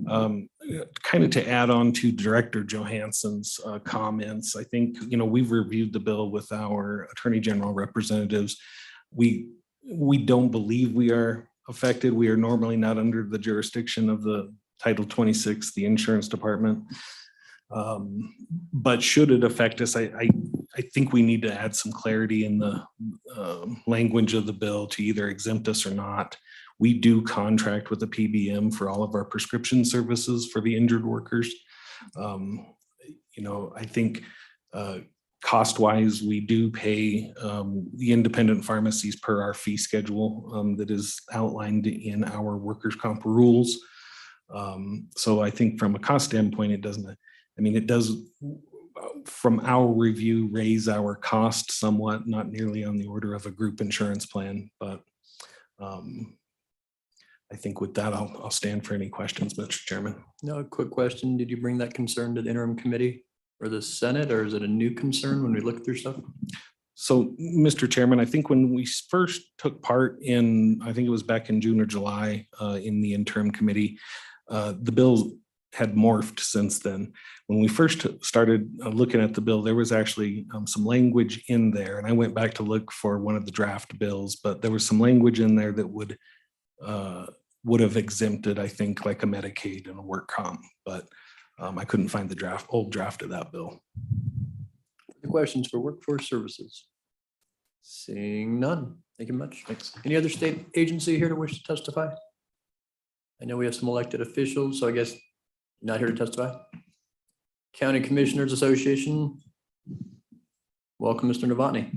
Kind of to add on to Director Johansson's comments, I think, we've reviewed the bill with our Attorney General representatives. We don't believe we are affected. We are normally not under the jurisdiction of the Title 26, the insurance department. But should it affect us, I think we need to add some clarity in the language of the bill to either exempt us or not. We do contract with the PBM for all of our prescription services for the injured workers. I think cost-wise, we do pay the independent pharmacies per our fee schedule that is outlined in our workers' comp rules. So I think from a cost standpoint, it doesn't, it does, from our review, raise our cost somewhat, not nearly on the order of a group insurance plan, but I think with that, I'll stand for any questions, Mr. Chairman. No, quick question. Did you bring that concern to the interim committee or the Senate, or is it a new concern when we look through stuff? So, Mr. Chairman, I think when we first took part in, I think it was back in June or July in the interim committee, the bill had morphed since then. When we first started looking at the bill, there was actually some language in there, and I went back to look for one of the draft bills, but there was some language in there that would have exempted, I think, like a Medicaid and a work comp, but I couldn't find the old draft of that bill. The questions for workforce services? Seeing none. Thank you much. Thanks. Any other state agency here to wish to testify? I know we have some elected officials, so I guess not here to testify. County Commissioners Association. Welcome, Mr. Novotny.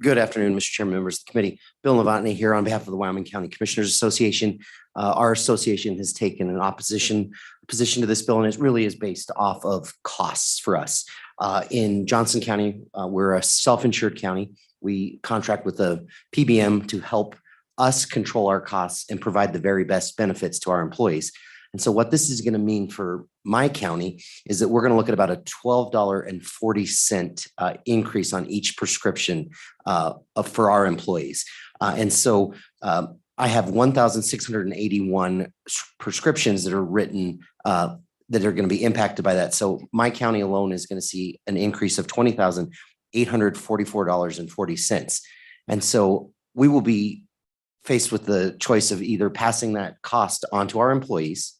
Good afternoon, Mr. Chairman, members of the committee. Bill Novotny here on behalf of the Wyoming County Commissioners Association. Our association has taken an opposition position to this bill, and it really is based off of costs for us. In Johnson County, we're a self-insured county. We contract with a PBM to help us control our costs and provide the very best benefits to our employees. And so what this is going to mean for my county is that we're going to look at about a $12.40 increase on each prescription for our employees. And so I have 1,681 prescriptions that are written that are going to be impacted by that. So my county alone is going to see an increase of $20,844.40. And so we will be faced with the choice of either passing that cost onto our employees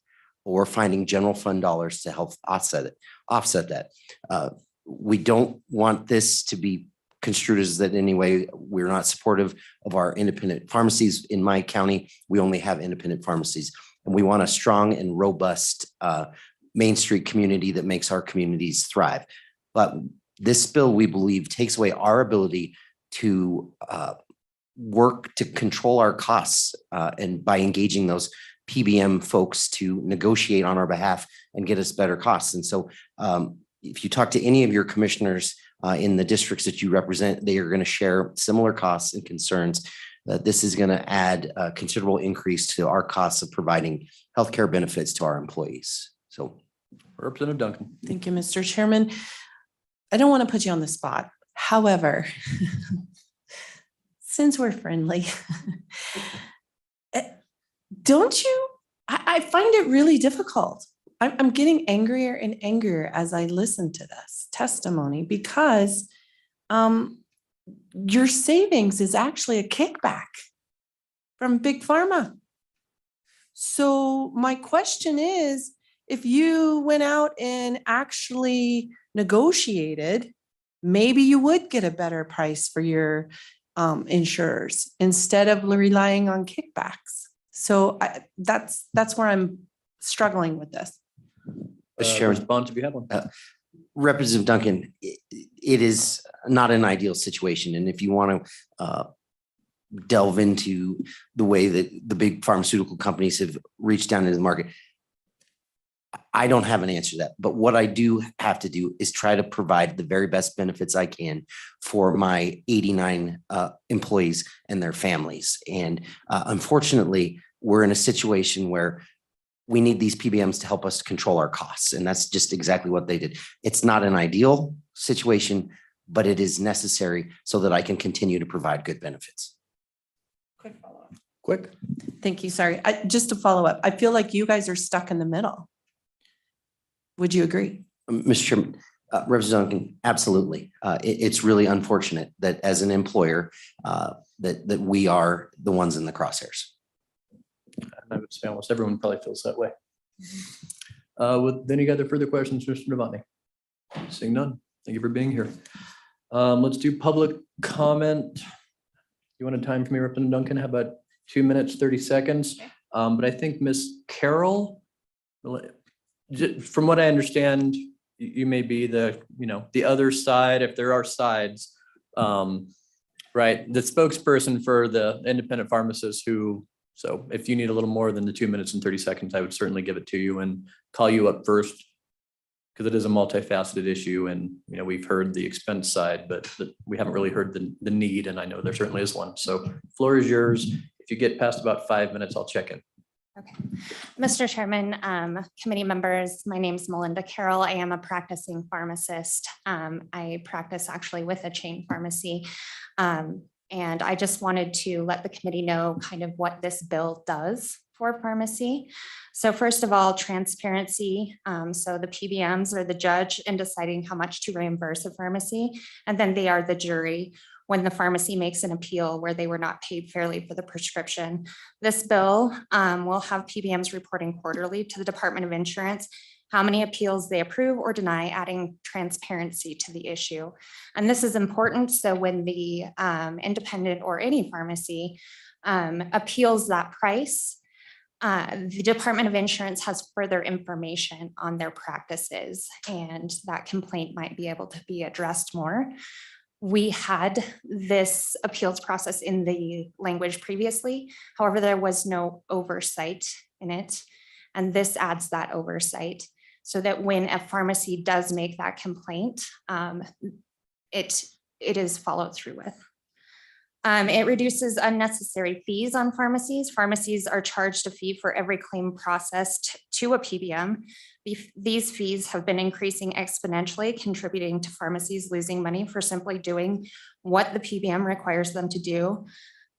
or finding general fund dollars to help offset that. We don't want this to be construed as that in any way. We're not supportive of our independent pharmacies. In my county, we only have independent pharmacies, and we want a strong and robust Main Street community that makes our communities thrive. But this bill, we believe, takes away our ability to work to control our costs and by engaging those PBM folks to negotiate on our behalf and get us better costs. And so if you talk to any of your commissioners in the districts that you represent, they are going to share similar costs and concerns that this is going to add a considerable increase to our costs of providing healthcare benefits to our employees. So Representative Duncan. Thank you, Mr. Chairman. I don't want to put you on the spot. However, since we're friendly, don't you? I find it really difficult. I'm getting angrier and angrier as I listen to this testimony because your savings is actually a kickback from Big Pharma. So my question is, if you went out and actually negotiated, maybe you would get a better price for your insurers instead of relying on kickbacks. So that's where I'm struggling with this. Mr. Chairman, Response if you have one. Representative Duncan, it is not an ideal situation. And if you want to delve into the way that the big pharmaceutical companies have reached down into the market, I don't have an answer to that. But what I do have to do is try to provide the very best benefits I can for my 89 employees and their families. And unfortunately, we're in a situation where we need these PBMs to help us control our costs. And that's just exactly what they did. It's not an ideal situation, but it is necessary so that I can continue to provide good benefits. Quick follow-up. Quick. Thank you. Sorry. Just to follow up, I feel like you guys are stuck in the middle. Would you agree? Mr. Chairman, Representative Duncan, absolutely. It's really unfortunate that as an employer, that we are the ones in the crosshairs. I would say almost everyone probably feels that way. With any other further questions, Mr. Novotny? Seeing none, thank you for being here. Let's do public comment. You want a time for me, Representative Duncan? How about 2 minutes, 30 seconds? But I think Miss Carroll, from what I understand, you may be the, the other side, if there are sides, right? The spokesperson for the independent pharmacists who, so if you need a little more than the 2 minutes and 30 seconds, I would certainly give it to you and call you up first. Because it is a multifaceted issue and, we've heard the expense side, but we haven't really heard the need, and I know there certainly is one. So floor is yours. If you get past about 5 minutes, I'll check in. Okay. Mr. Chairman, committee members, my name is Melinda Carroll. I am a practicing pharmacist. I practice actually with a chain pharmacy. And I just wanted to let the committee know kind of what this bill does for pharmacy. So first of all, transparency. So the PBMs are the judge in deciding how much to reimburse a pharmacy, and then they are the jury when the pharmacy makes an appeal where they were not paid fairly for the prescription. This bill will have PBMs reporting quarterly to the Department of Insurance how many appeals they approve or deny, adding transparency to the issue. And this is important. So when the independent or any pharmacy appeals that price, the Department of Insurance has further information on their practices, and that complaint might be able to be addressed more. We had this appeals process in the language previously. However, there was no oversight in it. And this adds that oversight so that when a pharmacy does make that complaint, it is followed through with. It reduces unnecessary fees on pharmacies. Pharmacies are charged a fee for every claim processed to a PBM. These fees have been increasing exponentially, contributing to pharmacies losing money for simply doing what the PBM requires them to do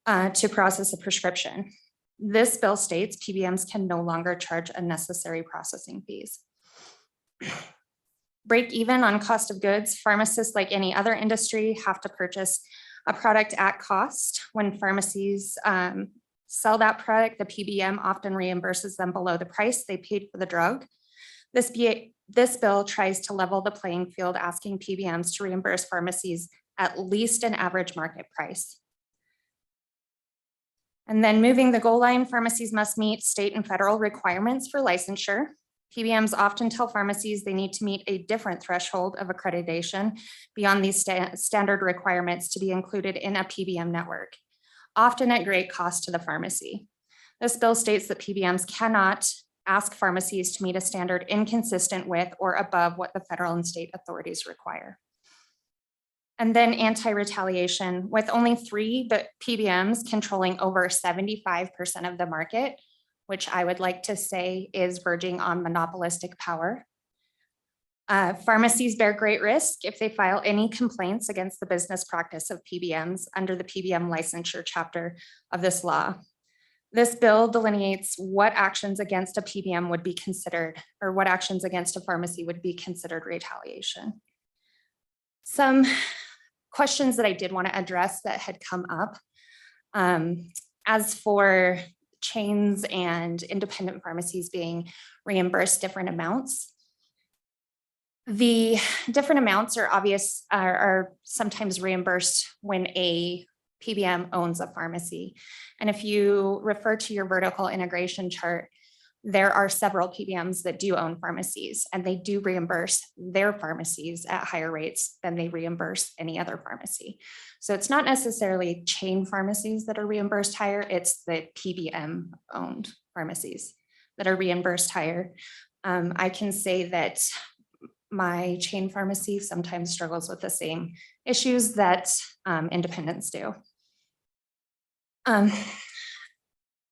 to process a prescription. This bill states PBMs can no longer charge unnecessary processing fees. Break even on cost of goods. Pharmacists, like any other industry, have to purchase a product at cost. When pharmacies sell that product, the PBM often reimburses them below the price they paid for the drug. This bill tries to level the playing field, asking PBMs to reimburse pharmacies at least an average market price. And then moving the goal line, pharmacies must meet state and federal requirements for licensure. PBMs often tell pharmacies they need to meet a different threshold of accreditation beyond these standard requirements to be included in a PBM network, often at great cost to the pharmacy. This bill states that PBMs cannot ask pharmacies to meet a standard inconsistent with or above what the federal and state authorities require. And then anti-retaliation, with only 3 PBMs controlling over 75% of the market, which I would like to say is verging on monopolistic power. Pharmacies bear great risk if they file any complaints against the business practice of PBMs under the PBM licensure chapter of this law. This bill delineates what actions against a PBM would be considered, or what actions against a pharmacy would be considered retaliation. Some questions that I did want to address that had come up. As for chains and independent pharmacies being reimbursed different amounts, the different amounts are sometimes reimbursed when a PBM owns a pharmacy. And if you refer to your vertical integration chart, there are several PBMs that do own pharmacies, and they do reimburse their pharmacies at higher rates than they reimburse any other pharmacy. So it's not necessarily chain pharmacies that are reimbursed higher, it's the PBM owned pharmacies that are reimbursed higher. I can say that my chain pharmacy sometimes struggles with the same issues that independents do.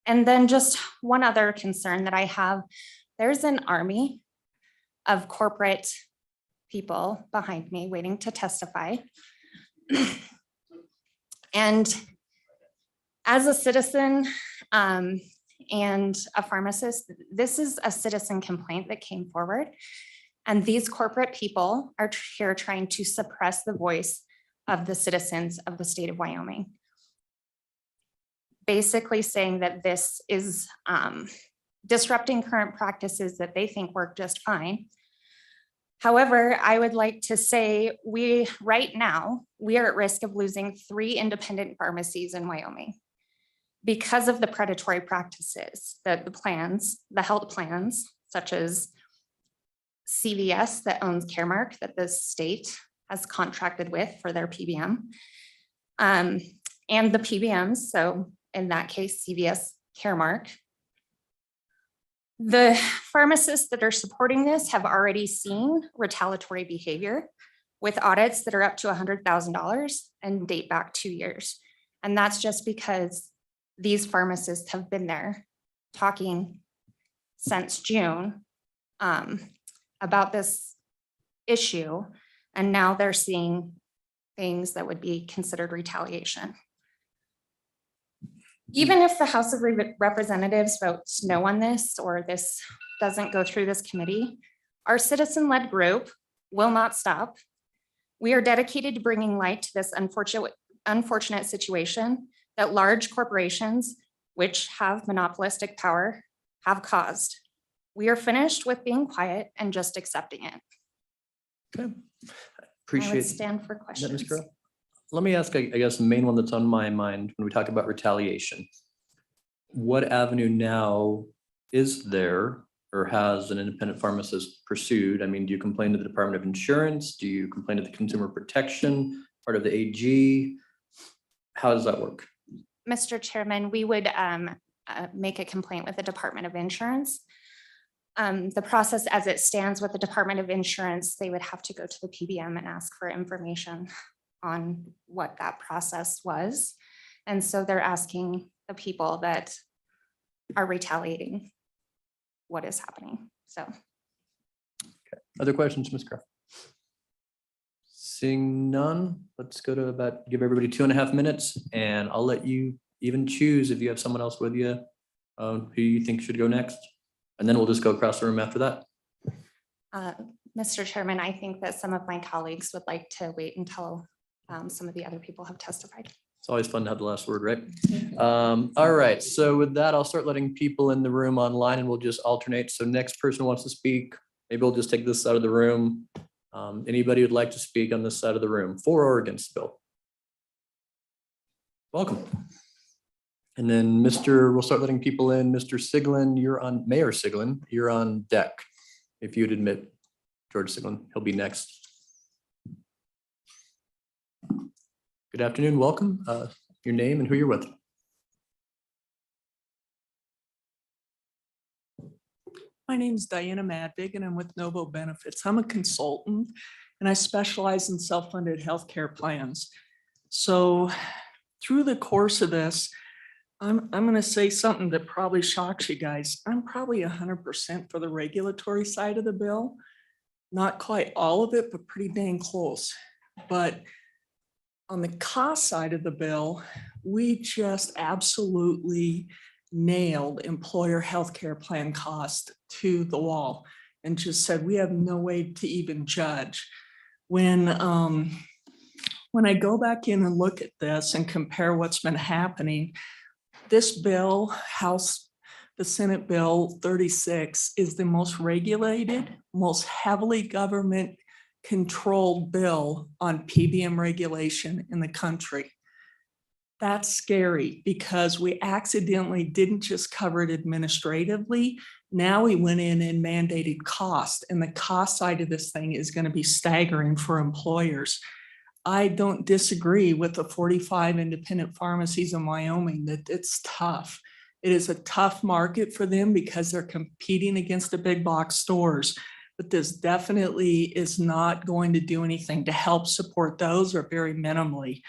And then just one other concern that I have, there's an army of corporate people behind me waiting to testify. And as a citizen and a pharmacist, this is a citizen complaint that came forward. And these corporate people are here trying to suppress the voice of the citizens of the state of Wyoming. Basically saying that this is disrupting current practices that they think work just fine. However, I would like to say right now, we are at risk of losing 3 independent pharmacies in Wyoming because of the predatory practices that the health plans, such as CVS that owns Caremark that the state has contracted with for their PBM, and the Pbms. So in that case, CVS, Caremark. The pharmacists that are supporting this have already seen retaliatory behavior with audits that are up to $100,000 and date back 2 years. And that's just because these pharmacists have been there talking since June about this issue. And now they're seeing things that would be considered retaliation. Even if the House of Representatives votes no on this, or this doesn't go through this committee, our citizen-led group will not stop. We are dedicated to bringing light to this unfortunate situation that large corporations, which have monopolistic power, have caused. We are finished with being quiet and just accepting it. Okay. I Appreciate would stand for that, questions. Ms. Carroll. Let me ask, I guess, the main one that's on my mind when we talk about retaliation. What avenue now is there or has an independent pharmacist pursued? I mean, do you complain to the Department of Insurance? Do you complain to the Consumer Protection, part of the AG? How does that work? Mr. Chairman, we would make a complaint with the Department of Insurance. The process as it stands with the Department of Insurance, they would have to go to the PBM and ask for information on what that process was. And so they're asking the people that are retaliating what is happening. So. Okay. Other questions, Ms. Craft? Seeing none, let's go to give everybody 2.5 minutes, and I'll let you even choose if you have someone else with you who you think should go next. And then we'll just go across the room after that. Mr. Chairman, I think that some of my colleagues would like to wait until some of the other people have testified. It's always fun to have the last word, right? All right, so with that, I'll start letting people in the room online and we'll just alternate. So next person wants to speak, maybe we'll just take this side of the room. Anybody who'd like to speak on this side of the room, for or against the bill? Welcome. And then we'll start letting people in. Mr. Siglin, Mayor Siglin, you're on deck. If you'd admit George Siglin, he'll be next. Good afternoon, welcome. Your name and who you're with. My name is Diana Madvig and I'm with Novo Benefits. I'm a consultant and I specialize in self-funded healthcare plans. So through the course of this, I'm going to say something that probably shocks you guys. I'm probably 100% for the regulatory side of the bill. Not quite all of it, but pretty dang close. But on the cost side of the bill, we just absolutely nailed employer healthcare plan cost to the wall and just said we have no way to even judge. When I go back in and look at this and compare what's been happening, this bill, the Senate Bill 36, is the most regulated, most heavily government controlled bill on PBM regulation in the country. That's scary because we accidentally didn't just cover it administratively. Now we went in and mandated cost, and the cost side of this thing is going to be staggering for employers. I don't disagree with the 45 independent pharmacies in Wyoming that it's tough. It is a tough market for them because they're competing against the big box stores. But this definitely is not going to do anything to help support those, or very minimally.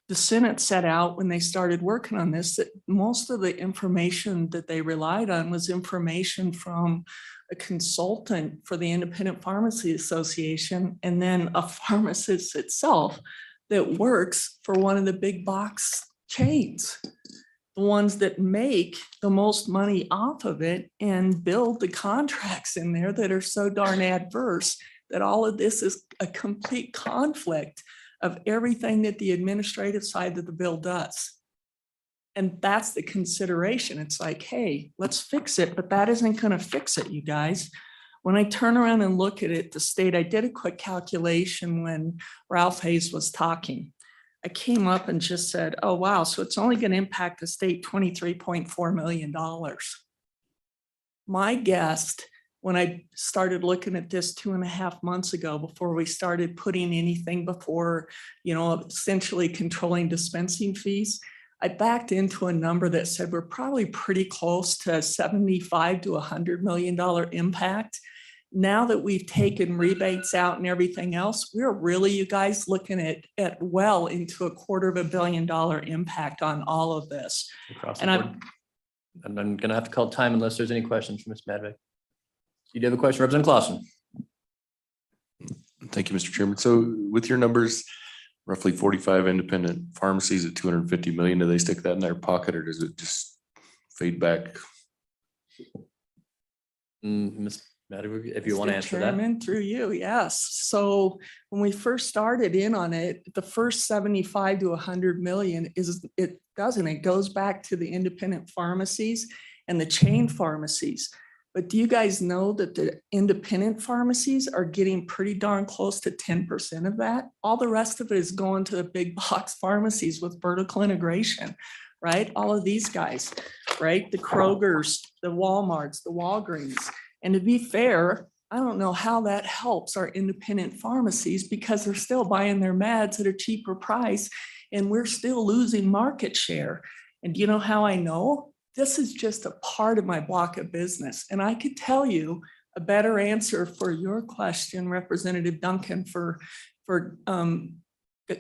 The Senate set out when they started working on this that most of the information that they relied on was information from a consultant for the Independent Pharmacy Association, and then a pharmacist itself that works for one of the big box chains, the ones that make the most money off of it and build the contracts in there that are so darn adverse that all of this is a complete conflict of everything that the administrative side of the bill does. And that's the consideration. It's like, hey, let's fix it, but that isn't going to fix it, you guys. When I turn around and look at it, the state, I did a quick calculation when Ralph Hayes was talking. I came up and just said, oh, wow, so it's only going to impact the state $23.4 million. My guess, when I started looking at this 2.5 months ago, before we started putting anything before, essentially controlling dispensing fees, I backed into a number that said we're probably pretty close to $75 to $100 million impact. Now that we've taken rebates out and everything else, we're really, you guys, looking at well into $250 million impact on all of this. Across the And board. And I'm gonna have to call time unless there's any questions from Ms. Madvick. You do have a question, Representative Clausen? Thank you, Mr. Chairman. So with your numbers, roughly 45 independent pharmacies at 250 million, do they stick that in their pocket or does it just fade back? Ms. Madvick, if you want to Mr. answer that. Chairman, through you, yes. So when we first started in on it, the first 75 to 100 million it goes back to the independent pharmacies and the chain pharmacies. But do you guys know that the independent pharmacies are getting pretty darn close to 10% of that? All the rest of it is going to the big box pharmacies with vertical integration, right? All of these guys, right? The Krogers, the Walmarts, the Walgreens. And to be fair, I don't know how that helps our independent pharmacies because they're still buying their meds at a cheaper price and we're still losing market share. And do you know how I know? This is just a part of my block of business. And I could tell you a better answer for your question, Representative Duncan, for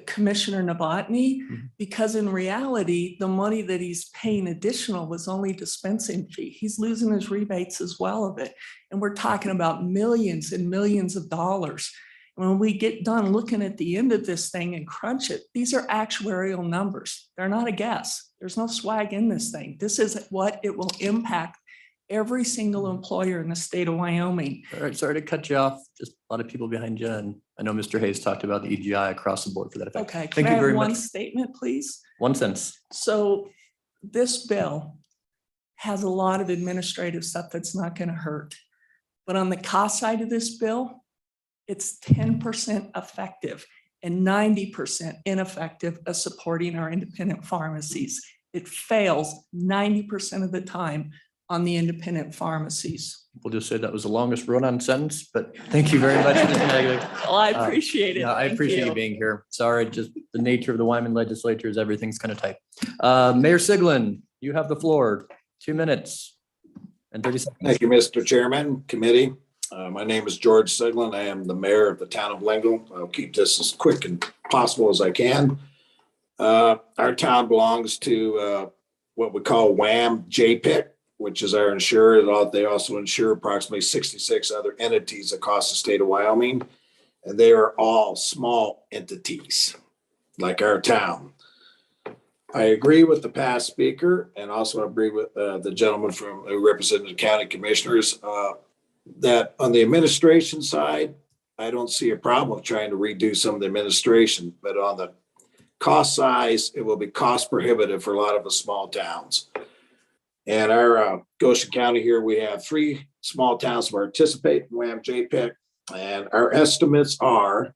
Commissioner Novotny, because in reality, the money that he's paying additional was only dispensing fee. He's losing his rebates as well of it. And we're talking about millions and millions of dollars. When we get done looking at the end of this thing and crunch it, these are actuarial numbers. They're not a guess. There's no swag in this thing. This is what it will impact every single employer in the state of Wyoming. All right, sorry to cut you off. Just a lot of people behind you. And I know Mr. Hayes talked about the EGI across the board for that effect. Okay, Thank can I you have very one much. statement, please? One sentence. So this bill has a lot of administrative stuff that's not going to hurt. But on the cost side of this bill, it's 10% effective and 90% ineffective at supporting our independent pharmacies. It fails 90% of the time on the independent pharmacies. We'll just say that was the longest run-on sentence, but thank you very much, Ms. Madvick. Well, I appreciate it. Yeah, I Thank appreciate you being here. Sorry, just the nature of the Wyoming legislature is everything's kind of tight. Mayor Siglin, you have the floor. 2 minutes and 30 seconds. Thank you, Mr. Chairman, committee. My name is George Siglin. I am the mayor of the town of Lingle. I'll keep this as quick and possible as I can. Our town belongs to what we call WAM JPIC, which is our insurer. They also insure approximately 66 other entities across the state of Wyoming. And they are all small entities like our town. I agree with the past speaker and also agree with the gentleman from who represented the county commissioners that on the administration side, I don't see a problem with trying to redo some of the administration, but on the cost size, it will be cost prohibitive for a lot of the small towns. And our Goshen County here, we have 3 small towns participate in WAM JPIC, and our estimates are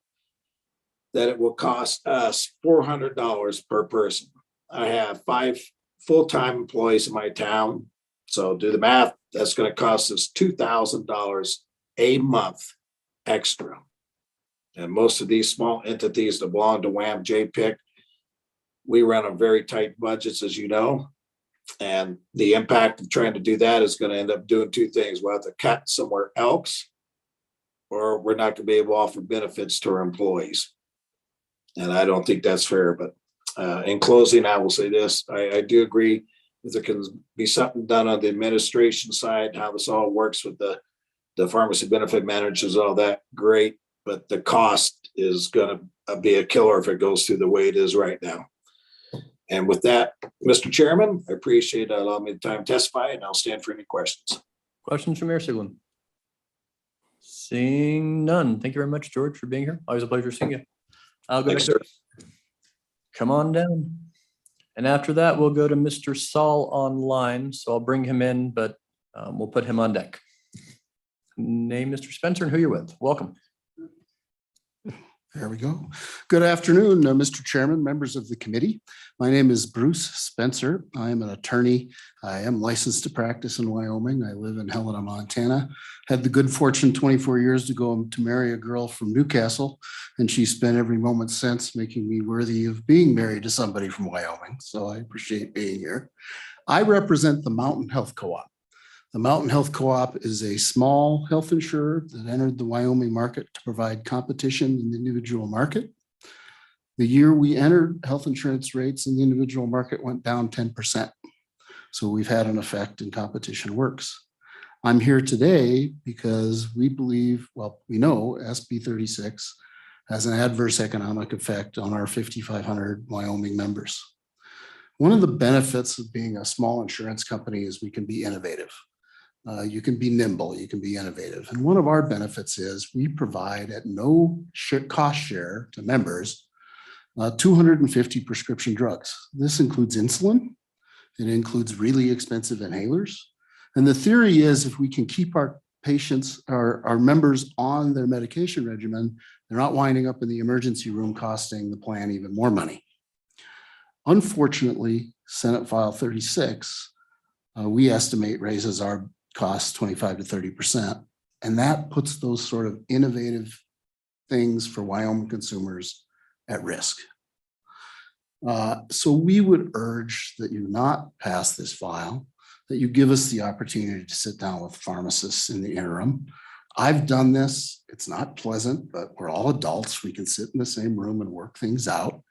that it will cost us $400 per person. I have 5 full-time employees in my town. So do the math, that's going to cost us $2,000 a month extra. And most of these small entities that belong to WAM JPIC, we run on very tight budgets, as you know. And the impact of trying to do that is going to end up doing 2 things. We'll have to cut somewhere else, or we're not going to be able to offer benefits to our employees. And I don't think that's fair. But in closing, I will say this. I do agree if there can be something done on the administration side, how this all works with the pharmacy benefit managers, all that, great. But the cost is going to be a killer if it goes through the way it is right now. And with that, Mr. Chairman, I appreciate allowing me the time to testify, and I'll stand for any questions. Questions from Mayor Siglin? Seeing none. Thank you very much, George, for being here. Always a pleasure seeing you. I'll go Thanks, next. sir. Come on down. And after that, we'll go to Mr. Saul online. So I'll bring him in, but we'll put him on deck. Name Mr. Spencer and who you're with. Welcome. There we go. Good afternoon, Mr. Chairman, members of the committee. My name is Bruce Spencer. I am an attorney. I am licensed to practice in Wyoming. I live in Helena, Montana. Had the good fortune 24 years ago to marry a girl from Newcastle, and she spent every moment since making me worthy of being married to somebody from Wyoming. So I appreciate being here. I represent the Mountain Health Co-op. The Mountain Health Co-op is a small health insurer that entered the Wyoming market to provide competition in the individual market. The year we entered, health insurance rates in the individual market went down 10%. So we've had an effect and competition works. I'm here today because we believe, well, we know SB 36 has an adverse economic effect on our 5,500 Wyoming members. One of the benefits of being a small insurance company is we can be innovative. You can be nimble, you can be innovative. And one of our benefits is we provide at no cost share to members 250 prescription drugs. This includes insulin. It includes really expensive inhalers. And the theory is if we can keep our patients, our members on their medication regimen, they're not winding up in the emergency room costing the plan even more money. Unfortunately, Senate File 36, we estimate raises our costs 25 to 30%. And that puts those sort of innovative things for Wyoming consumers at risk. So we would urge that you not pass this file, that you give us the opportunity to sit down with pharmacists in the interim. I've done this. It's not pleasant, but we're all adults. We can sit in the same room and work things out.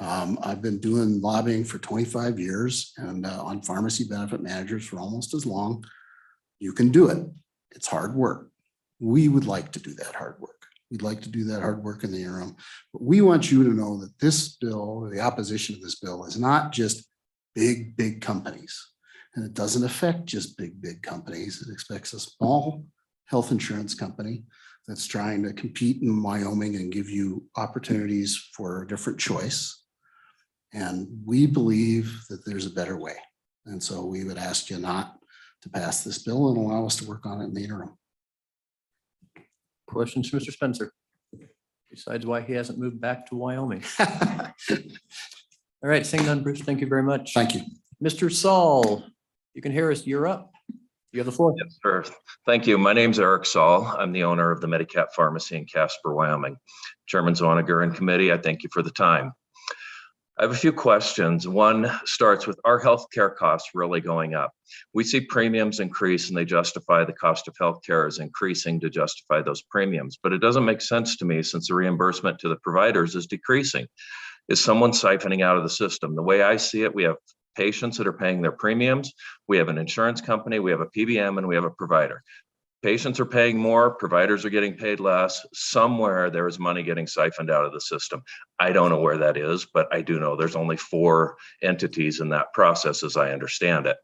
I've been doing lobbying for 25 years and on pharmacy benefit managers for almost as long. You can do it. It's hard work. We would like to do that hard work. We'd like to do that hard work in the interim. But we want you to know that this bill, or the opposition to this bill, is not just big companies. And it doesn't affect just big companies. It affects a small health insurance company that's trying to compete in Wyoming and give you opportunities for a different choice. And we believe that there's a better way. And so we would ask you not to pass this bill and allow us to work on it in the interim. Questions for Mr. Spencer? Besides why he hasn't moved back to Wyoming. All right, seeing none, Bruce, thank you very much. Thank you. Mr. Saul, you can hear us. You're up. You have the floor. Yes, sir. Thank you. My name's Eric Saul. I'm the owner of the Medicap Pharmacy in Casper, Wyoming. Chairman Zwaniger and committee, I thank you for the time. I have a few questions. One starts with, our healthcare costs really going up? We see premiums increase and they justify the cost of healthcare is increasing to justify those premiums, but it doesn't make sense to me since the reimbursement to the providers is decreasing. Is someone siphoning out of the system? The way I see it, we have patients that are paying their premiums. We have an insurance company, we have a PBM, and we have a provider. Patients are paying more, providers are getting paid less. Somewhere there is money getting siphoned out of the system. I don't know where that is, but I do know there's only 4 entities in that process as I understand it.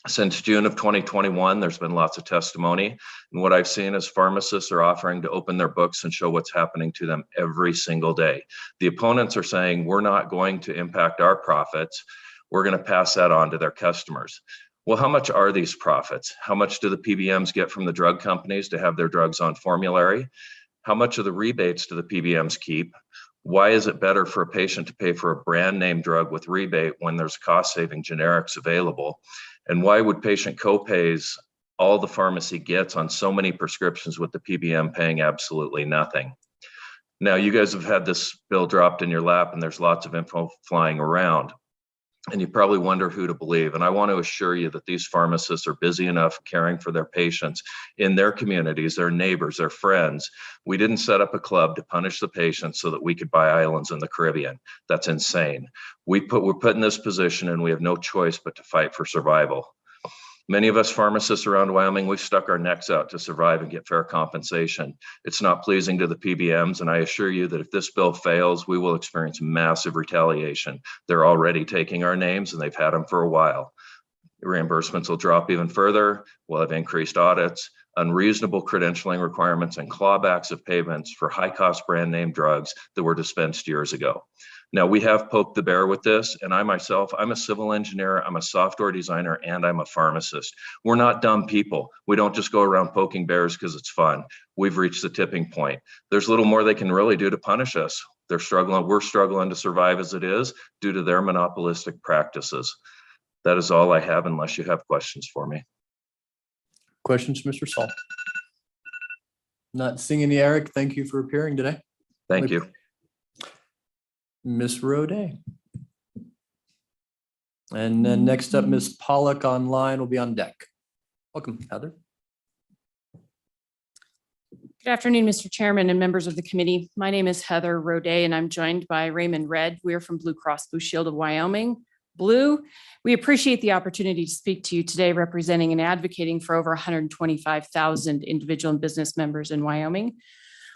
Since June of 2021, there's been lots of testimony. And what I've seen is pharmacists are offering to open their books and show what's happening to them every single day. The opponents are saying, we're not going to impact our profits. We're going to pass that on to their customers. Well, how much are these profits? How much do the PBMs get from the drug companies to have their drugs on formulary? How much of the rebates do the PBMs keep? Why is it better for a patient to pay for a brand name drug with rebate when there's cost-saving generics available? And why would patient co-pays all the pharmacy gets on so many prescriptions with the PBM paying absolutely nothing? Now, you guys have had this bill dropped in your lap and there's lots of info flying around. And you probably wonder who to believe. And I want to assure you that these pharmacists are busy enough caring for their patients in their communities, their neighbors, their friends. We didn't set up a club to punish the patients so that we could buy islands in the Caribbean. That's insane. We're put in this position and we have no choice but to fight for survival. Many of us pharmacists around Wyoming, we've stuck our necks out to survive and get fair compensation. It's not pleasing to the PBMs, and I assure you that if this bill fails, we will experience massive retaliation. They're already taking our names, and they've had them for a while. The reimbursements will drop even further. We'll have increased audits. unreasonable credentialing requirements, and clawbacks of payments for high-cost brand name drugs that were dispensed years ago. Now, we have poked the bear with this, and I myself, I'm a civil engineer, I'm a software designer, and I'm a pharmacist. We're not dumb people. We don't just go around poking bears because it's fun. We've reached the tipping point. There's little more they can really do to punish us. They're struggling, we're struggling to survive as it is due to their monopolistic practices. That is all I have unless you have questions for me. Questions, Mr. Saul? Not seeing any. Eric, thank you for appearing today. Thank you. Ms. Roday. And then next up, Ms. Pollock online will be on deck. Welcome, Heather. Good afternoon, Mr. Chairman and members of the committee. My name is Heather Roday, and I'm joined by Raymond Red. We are from Blue Cross Blue Shield of Wyoming. Blue, we appreciate the opportunity to speak to you today, representing and advocating for over 125,000 individual and business members in Wyoming.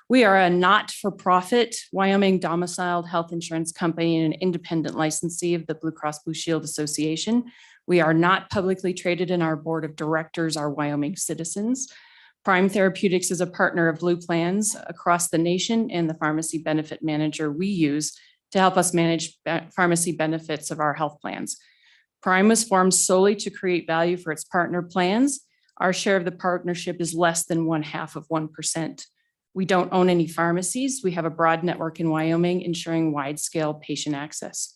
We are a not-for-profit Wyoming domiciled health insurance company and an independent licensee of the Blue Cross Blue Shield Association. We are not publicly traded, and our board of directors are Wyoming citizens. Prime Therapeutics is a partner of Blue Plans across the nation and the pharmacy benefit manager we use to help us manage pharmacy benefits of our health plans. Prime was formed solely to create value for its partner plans. Our share of the partnership is less than 0.5%. We don't own any pharmacies. We have a broad network in Wyoming, ensuring wide-scale patient access.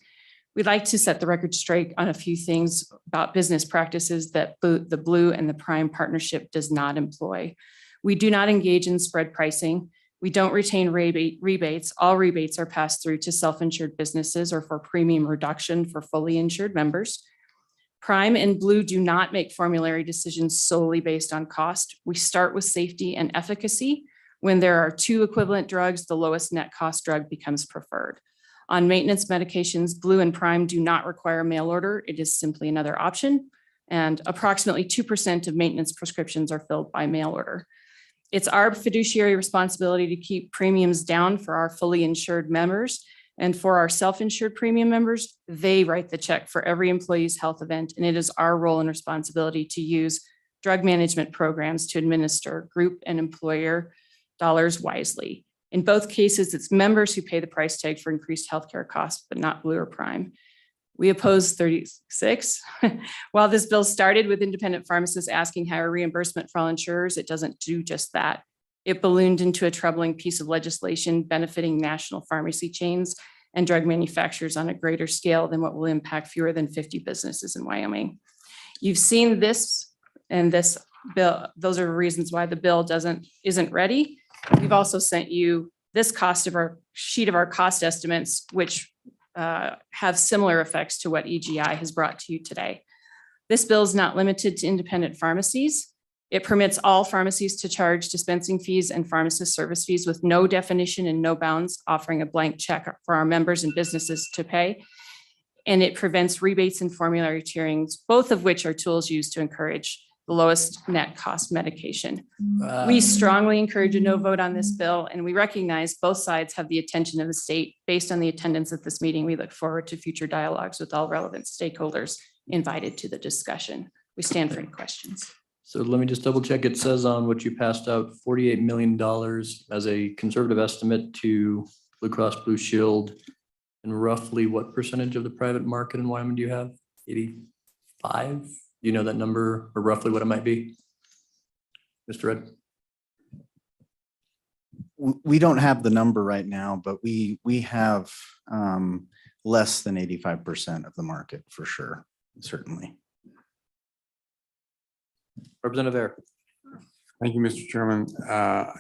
We'd like to set the record straight on a few things about business practices that the Blue and the Prime partnership does not employ. We do not engage in spread pricing. We don't retain rebates. All rebates are passed through to self-insured businesses or for premium reduction for fully insured members. Prime and Blue do not make formulary decisions solely based on cost. We start with safety and efficacy. When there are two equivalent drugs, the lowest net cost drug becomes preferred. On maintenance medications, Blue and Prime do not require mail order. It is simply another option. And approximately 2% of maintenance prescriptions are filled by mail order. It's our fiduciary responsibility to keep premiums down for our fully insured members. And for our self-insured premium members, they write the check for every employee's health event. And it is our role and responsibility to use drug management programs to administer group and employer dollars wisely. In both cases, it's members who pay the price tag for increased healthcare costs, but not Blue or Prime. We oppose 36. While this bill started with independent pharmacists asking higher reimbursement for all insurers, it doesn't do just that. It ballooned into a troubling piece of legislation benefiting national pharmacy chains and drug manufacturers on a greater scale than what will impact fewer than 50 businesses in Wyoming. You've seen this and this bill. Those are reasons why the bill isn't ready. We've also sent you this sheet of our cost estimates, which have similar effects to what EGI has brought to you today. This bill is not limited to independent pharmacies. It permits all pharmacies to charge dispensing fees and pharmacist service fees with no definition and no bounds, offering a blank check for our members and businesses to pay. And it prevents rebates and formulary tierings, both of which are tools used to encourage the lowest net cost medication. We strongly encourage a no vote on this bill, and we recognize both sides have the attention of the state. Based on the attendance at this meeting, we look forward to future dialogues with all relevant stakeholders invited to the discussion. We stand for any questions. So let me just double check. It says on what you passed out, $48 million as a conservative estimate to Blue Cross Blue Shield. And roughly what percentage of the private market in Wyoming do you have? 85? Do you know that number or roughly what it might be? Mr. Red? We don't have the number right now, but we have less than 85% of the market for sure, certainly. Representative Ayer. Thank you, Mr. Chairman.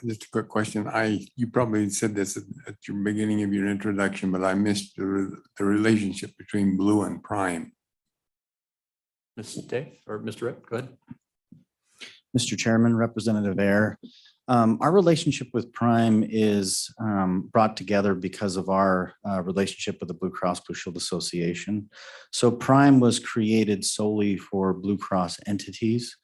Just a quick question. You probably said this at your beginning of your introduction, but I missed the relationship between Blue and Prime. Mrs. Day or Mr. Red, go ahead. Mr. Chairman, Representative Ayer, our relationship with Prime is brought together because of our relationship with the Blue Cross Blue Shield Association. So Prime was created solely for Blue Cross entities.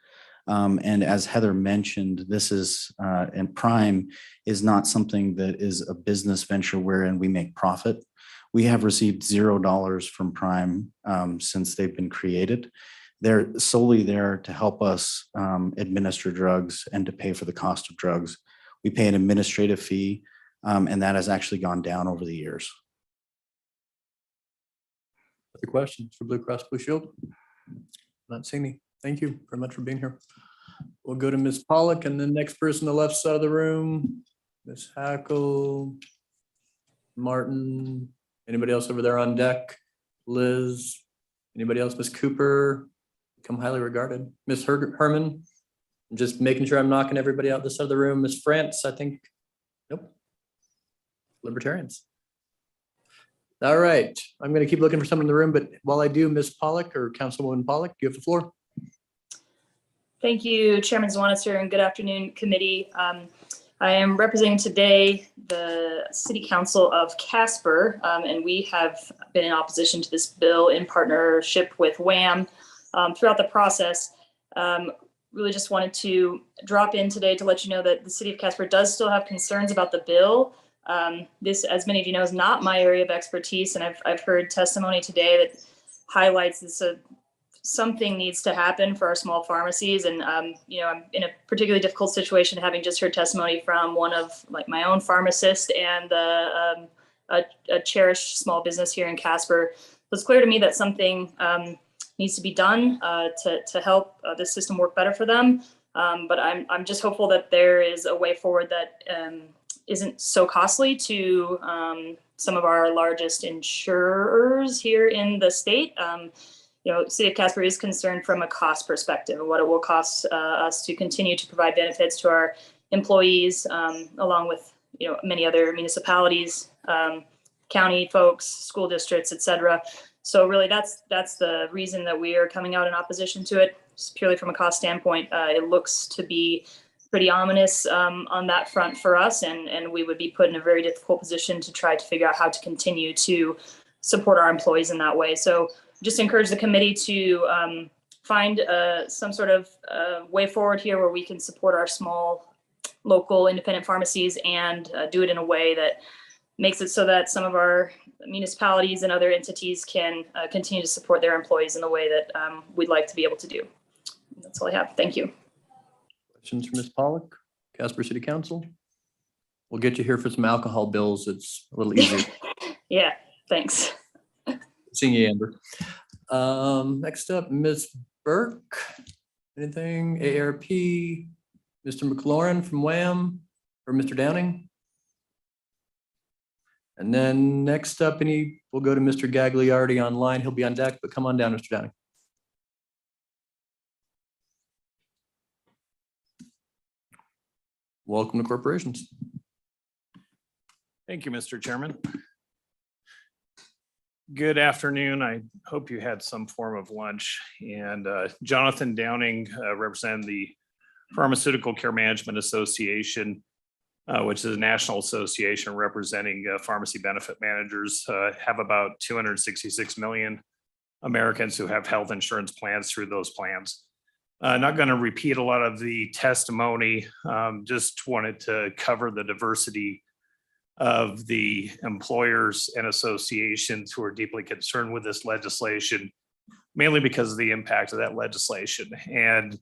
And as Heather mentioned, this is, and Prime is not something that is a business venture wherein we make profit. We have received $0 from Prime since they've been created. They're solely there to help us administer drugs and to pay for the cost of drugs. We pay an administrative fee, and that has actually gone down over the years. Other questions for Blue Cross Blue Shield? Not seeing any. Thank you very much for being here. We'll go to Ms. Pollock and the next person on the left side of the room, Ms. Hackle, Martin, anybody else over there on deck? Liz, anybody else? Ms. Cooper, become highly regarded. Ms. Herman, I'm just making sure I'm knocking everybody out this side of the room. Ms. France, I think, nope. Libertarians. All right, I'm gonna keep looking for someone in the room, but while I do, Ms. Pollock or Councilwoman Pollock, you have the floor. Thank you, Chairman Zwanitzer, and good afternoon, committee. I am representing today the City Council of Casper, and we have been in opposition to this bill in partnership with WHAM throughout the process. Really just wanted to drop in today to let you know that the City of Casper does still have concerns about the bill. This, as many of you know, is not my area of expertise, and I've heard testimony today that highlights this. Something needs to happen for our small pharmacies, and you know, I'm in a particularly difficult situation, having just heard testimony from one of like my own pharmacist and a cherished small business here in Casper. So it's clear to me that something needs to be done to help this system work better for them. But I'm just hopeful that there is a way forward that isn't so costly to some of our largest insurers here in the state. You know, City of Casper is concerned from a cost perspective and what it will cost us to continue to provide benefits to our employees, along with, you know, many other municipalities, county folks, school districts, et cetera. So really that's the reason that we are coming out in opposition to it. It's purely from a cost standpoint. It looks to be pretty ominous on that front for us, and we would be put in a very difficult position to try to figure out how to continue to support our employees in that way. So just encourage the committee to find some sort of way forward here where we can support our small local independent pharmacies and do it in a way that makes it so that some of our municipalities and other entities can continue to support their employees in the way that we'd like to be able to do. That's all I have. Thank you. Questions for Ms. Pollock, Casper City Council? We'll get you here for some alcohol bills. It's a little easier. Yeah, thanks. Seeing you, Amber. Next up, Ms. Burke. Anything? ARP, Mr. McLaurin from WHAM, or Mr. Downing? And then next up, we'll go to Mr. Gagliardi online. He'll be on deck, but come on down, Mr. Downing. Welcome to corporations. Thank you, Mr. Chairman. Good afternoon. I hope you had some form of lunch. And Jonathan Downing, representing the Pharmaceutical Care Management Association, which is a national association representing pharmacy benefit managers, have about 266 million Americans who have health insurance plans through those plans. Not going to repeat a lot of the testimony, just wanted to cover the diversity of the employers and associations who are deeply concerned with this legislation, mainly because of the impact of that legislation. And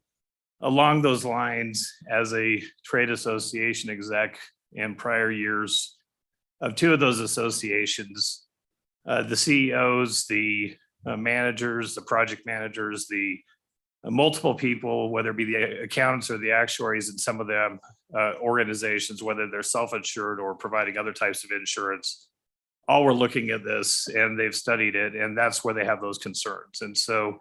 along those lines, as a trade association exec in prior years of two of those associations, the CEOs, the managers, the project managers, the multiple people, whether it be the accountants or the actuaries in some of the organizations, whether they're self-insured or providing other types of insurance, all were looking at this and they've studied it, and that's where they have those concerns. And so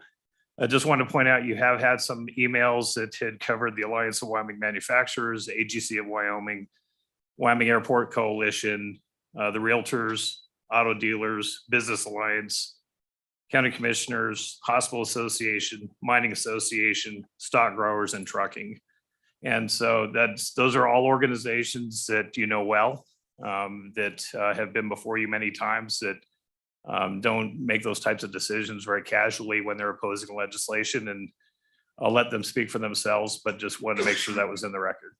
I just want to point out, you have had some emails that had covered the Alliance of Wyoming Manufacturers, AGC of Wyoming, Wyoming Airport Coalition, the Realtors, Auto Dealers, Business Alliance, County Commissioners, Hospital Association, Mining Association, Stock Growers, and Trucking. And so those are all organizations that you know well, that have been before you many times, that don't make those types of decisions very casually when they're opposing legislation. And I'll let them speak for themselves, but just wanted to make sure that was in the record.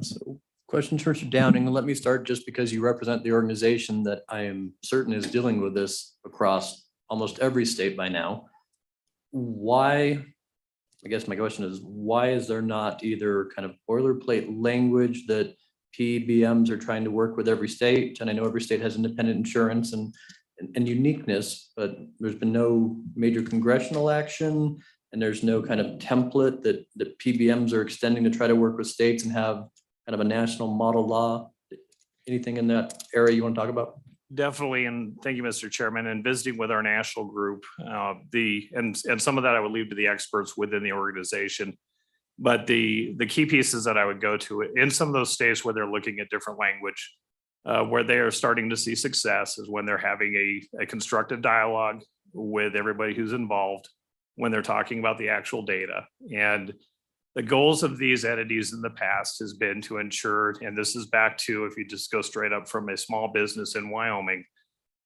So questions for Mr. Downing. Let me start just because you represent the organization that I am certain is dealing with this across almost every state by now. why, I guess my question is, why is there not either kind of boilerplate language that PBMs are trying to work with every state? And I know every state has independent insurance and uniqueness, but there's been no major congressional action, and there's no kind of template that PBMs are extending to try to work with states and have kind of a national model law. Anything in that area you want to talk about? Definitely, and thank you, Mr. Chairman. And visiting with our national group, and some of that I would leave to the experts within the organization. But the key pieces that I would go to in some of those states where they're looking at different language, where they are starting to see success is when they're having a constructive dialogue with everybody who's involved, when they're talking about the actual data. And the goals of these entities in the past has been to ensure, and this is back to, if you just go straight up from a small business in Wyoming,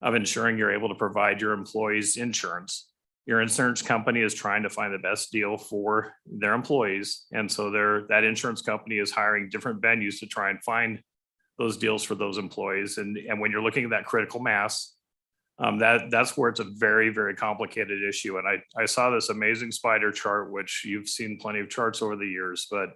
of ensuring you're able to provide your employees insurance. Your insurance company is trying to find the best deal for their employees. And so that insurance company is hiring different venues to try and find those deals for those employees. And when you're looking at that critical mass, that's where it's a very, very complicated issue. And I saw this amazing spider chart, which you've seen plenty of charts over the years, but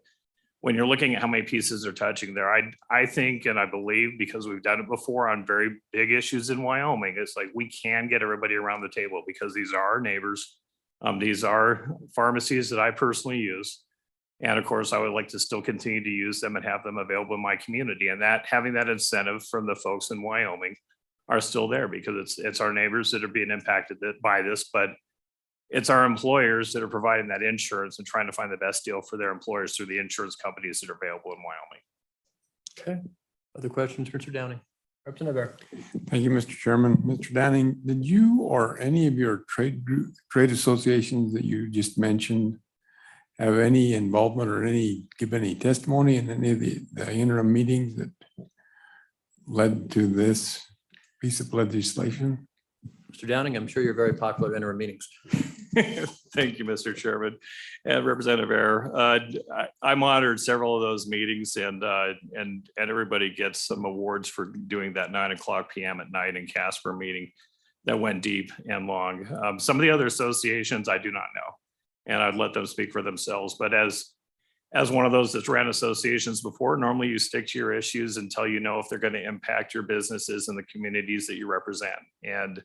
when you're looking at how many pieces are touching there, I think, and I believe, because we've done it before on very big issues in Wyoming, it's like we can get everybody around the table because these are our neighbors. These are pharmacies that I personally use. And of course, I would like to still continue to use them and have them available in my community. And that having that incentive from the folks in Wyoming are still there because it's our neighbors that are being impacted by this, but it's our employers that are providing that insurance and trying to find the best deal for their employers through the insurance companies that are available in Wyoming. Okay. Other questions, Mr. Downing? Representative Bear. Thank you, Mr. Chairman. Mr. Downing, did you or any of your trade associations that you just mentioned have any involvement or give any testimony in any of the interim meetings that led to this piece of legislation? Mr. Downing, I'm sure you're very popular at interim meetings. Thank you, Mr. Chairman. And Representative Ayer, I monitored several of those meetings, and everybody gets some awards for doing that 9:00 p.m. at night in Casper meeting that went deep and long. Some of the other associations I do not know, and I'd let them speak for themselves. But as one of those that's ran associations before, normally you stick to your issues until you know if they're going to impact your businesses and the communities that you represent. And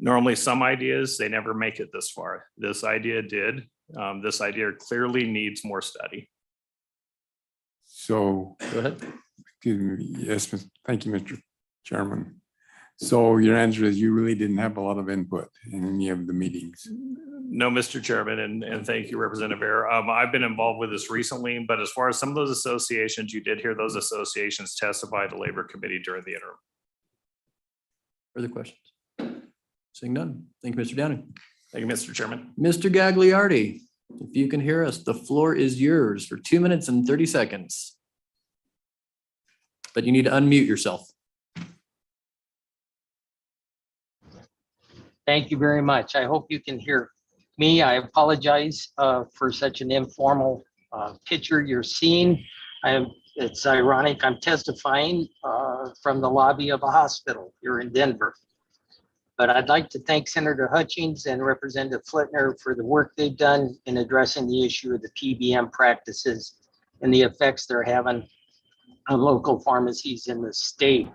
normally some ideas, they never make it this far. This idea did. This idea clearly needs more study. So, go ahead. Excuse me. Yes, thank you, Mr. Chairman. So your answer is you really didn't have a lot of input in any of the meetings? No, Mr. Chairman, and thank you, Representative Ayer. I've been involved with this recently, but as far as some of those associations, you did hear those associations testify to Labor Committee during the interim. Further questions? Seeing none. Thank you, Mr. Downing. Thank you, Mr. Chairman. Mr. Gagliardi, if you can hear us, the floor is yours for 2 minutes and 30 seconds. But you need to unmute yourself. Thank you very much. I hope you can hear me. I apologize for such an informal picture you're seeing. It's ironic. I'm testifying from the lobby of a hospital here in Denver. But I'd like to thank Senator Hutchings and Representative Flitner for the work they've done in addressing the issue of the PBM practices and the effects they're having on local pharmacies in the state.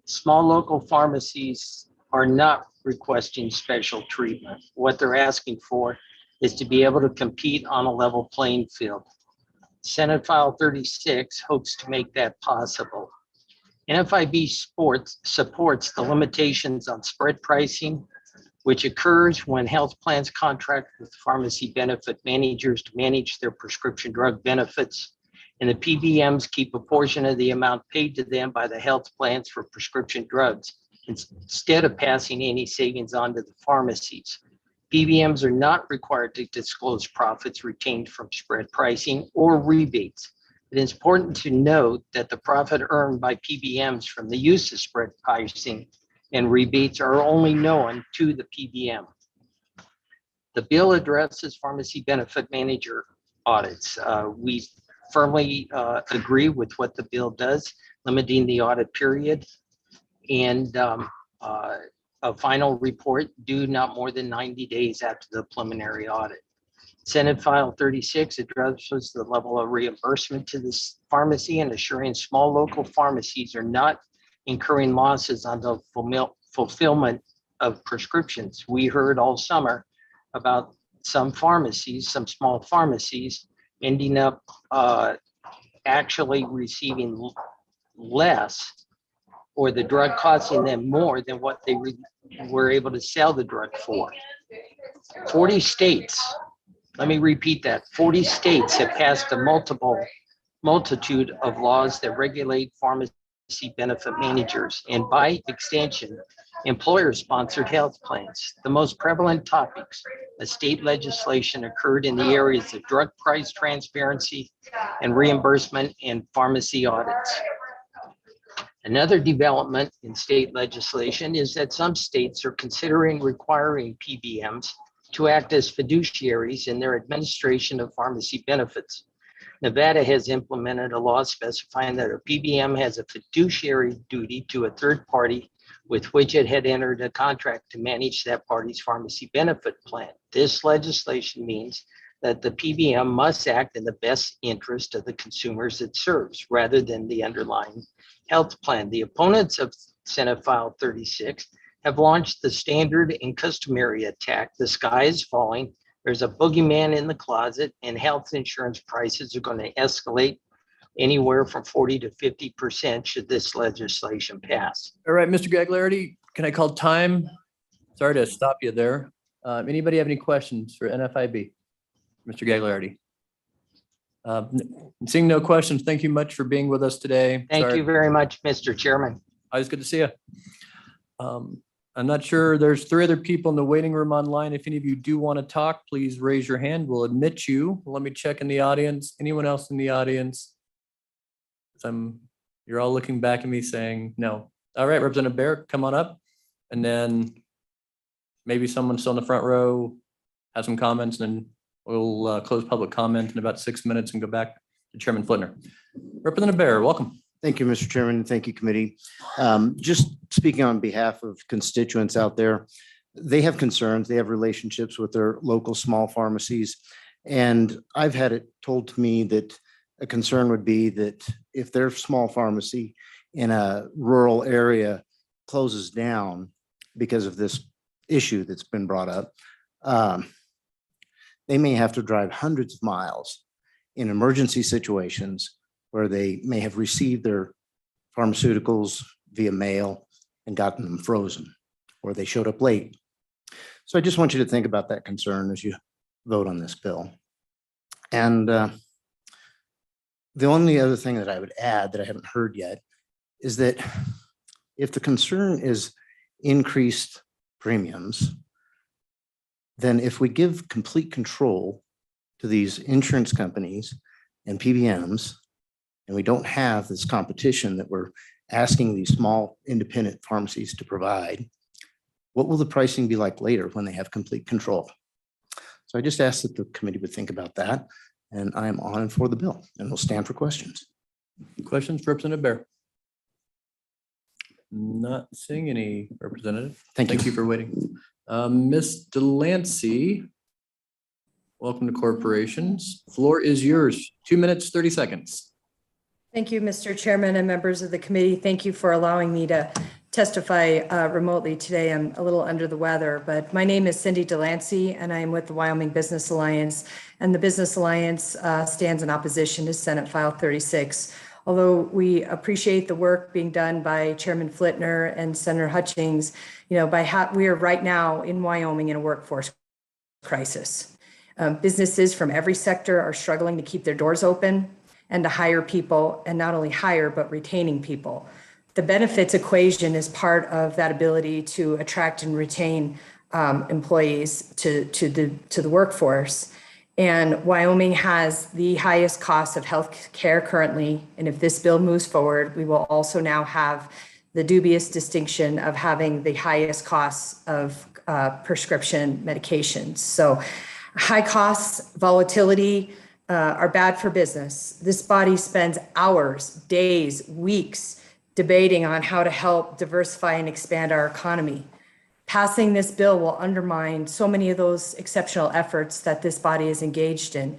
Small local pharmacies are not requesting special treatment. What they're asking for is to be able to compete on a level playing field. Senate File 36 hopes to make that possible. NFIB supports the limitations on spread pricing, which occurs when health plans contract with pharmacy benefit managers to manage their prescription drug benefits, and the PBMs keep a portion of the amount paid to them by the health plans for prescription drugs, instead of passing any savings on to the pharmacies. PBMs are not required to disclose profits retained from spread pricing or rebates. It is important to note that the profit earned by PBMs from the use of spread pricing and rebates are only known to the PBM. The bill addresses pharmacy benefit manager audits. We firmly agree with what the bill does, limiting the audit period and a final report due not more than 90 days after the preliminary audit. Senate File 36 addresses the level of reimbursement to this pharmacy and assuring small local pharmacies are not incurring losses on the fulfillment of prescriptions. We heard all summer about some pharmacies, some small pharmacies ending up actually receiving less, or the drug costing them more than what they were able to sell the drug for. 40 states, let me repeat that, 40 states have passed a multitude of laws that regulate pharmacy benefit managers and, by extension, employer-sponsored health plans. The most prevalent topics of state legislation occurred in the areas of drug price transparency and reimbursement and pharmacy audits. Another development in state legislation is that some states are considering requiring PBMs to act as fiduciaries in their administration of pharmacy benefits. Nevada has implemented a law specifying that a PBM has a fiduciary duty to a third party with which it had entered a contract to manage that party's pharmacy benefit plan. This legislation means that the PBM must act in the best interest of the consumers it serves rather than the underlying health plan. The opponents of Senate File 36 have launched the standard and customary attack. The sky is falling. There's a boogeyman in the closet, and health insurance prices are going to escalate anywhere from 40 to 50% should this legislation pass. All right, Mr. Gagliardi, can I call time? Sorry to stop you there. Anybody have any questions for NFIB? Mr. Gagliardi? Seeing no questions, thank you much for being with us today. Thank you very much, Mr. Chairman. Always good to see you. I'm not sure, there's 3 other people in the waiting room online. If any of you do want to talk, please raise your hand. We'll admit you. Let me check in the audience. Anyone else in the audience? You're all looking back at me saying no. All right, Representative Bear, come on up. And then maybe someone still in the front row has some comments, and we'll close public comment in about 6 minutes and go back to Chairman Flitner. Representative Bear, welcome. Thank you, Mr. Chairman. Thank you, committee. Just speaking on behalf of constituents out there, they have concerns. They have relationships with their local small pharmacies. And I've had it told to me that a concern would be that if their small pharmacy in a rural area closes down because of this issue that's been brought up, they may have to drive hundreds of miles in emergency situations where they may have received their pharmaceuticals via mail and gotten them frozen, or they showed up late. So I just want you to think about that concern as you vote on this bill. And the only other thing that I would add that I haven't heard yet is that if the concern is increased premiums, then if we give complete control to these insurance companies and PBMs, and we don't have this competition that we're asking these small independent pharmacies to provide, what will the pricing be like later when they have complete control? So I just ask that the committee would think about that, and I am on and for the bill, and we'll stand for questions. Questions for Representative Bear? Not seeing any, Representative. Thank you for waiting. Ms. Delancey, welcome to corporations. Floor is yours. 2 minutes, 30 seconds. Thank you, Mr. Chairman and members of the committee. Thank you for allowing me to testify remotely today. I'm a little under the weather, but my name is Cindy Delancey, and I am with the Wyoming Business Alliance. And the Business Alliance stands in opposition to Senate File 36. Although we appreciate the work being done by Chairman Flitner and Senator Hutchings, we are right now in Wyoming in a workforce crisis. Businesses from every sector are struggling to keep their doors open and to hire people, and not only hire, but retaining people. The benefits equation is part of that ability to attract and retain employees to the workforce. And Wyoming has the highest cost of health care currently. And if this bill moves forward, we will also now have the dubious distinction of having the highest costs of prescription medications. So high costs, volatility, are bad for business. This body spends hours, days, weeks debating on how to help diversify and expand our economy. Passing this bill will undermine so many of those exceptional efforts that this body is engaged in.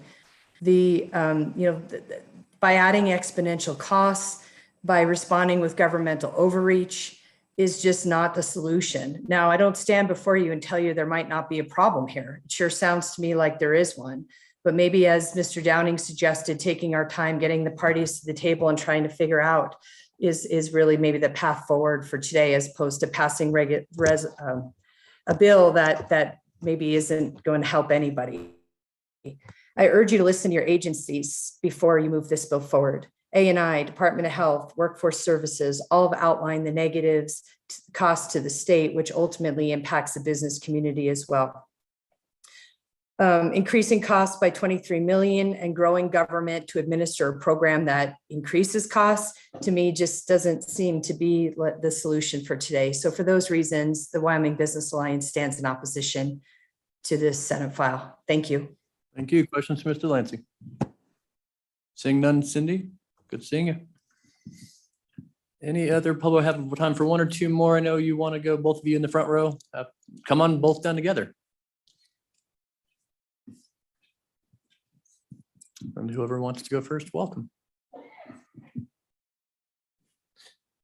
By adding exponential costs, by responding with governmental overreach is just not the solution. Now, I don't stand before you and tell you there might not be a problem here. It sure sounds to me like there is one. But maybe, as Mr. Downing suggested, taking our time, getting the parties to the table and trying to figure out is really maybe the path forward for today, as opposed to passing a bill that maybe isn't going to help anybody. I urge you to listen to your agencies before you move this bill forward. A&I, Department of Health, Workforce Services, all have outlined the negatives, costs to the state, which ultimately impacts the business community as well. Increasing costs by 23 million and growing government to administer a program that increases costs, to me, just doesn't seem to be the solution for today. So for those reasons, the Wyoming Business Alliance stands in opposition to this Senate file. Thank you. Thank you. Questions for Mr. Delancey? Seeing none, Cindy, good seeing you. Any other public have time for one or two more? I know you want to go, both of you in the front row. Come on, both down together. And whoever wants to go first, welcome.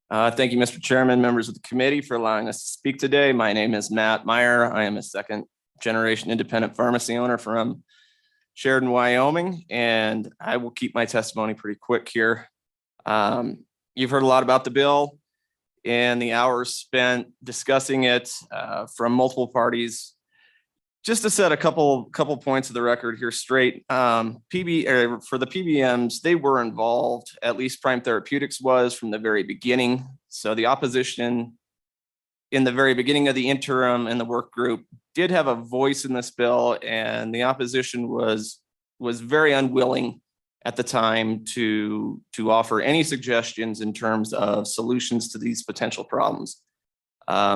Thank you, Mr. Chairman, members of the committee, for allowing us to speak today. My name is Matt Meyer. I am a second-generation independent pharmacy owner from Sheridan, Wyoming, and I will keep my testimony pretty quick here. You've heard a lot about the bill and the hours spent discussing it from multiple parties. Just to set a couple points of the record here straight, for the PBMs, they were involved, at least Prime Therapeutics was, from the very beginning. So the opposition in the very beginning of the interim and the work group did have a voice in this bill, and the opposition was very unwilling at the time to offer any suggestions in terms of solutions to these potential problems.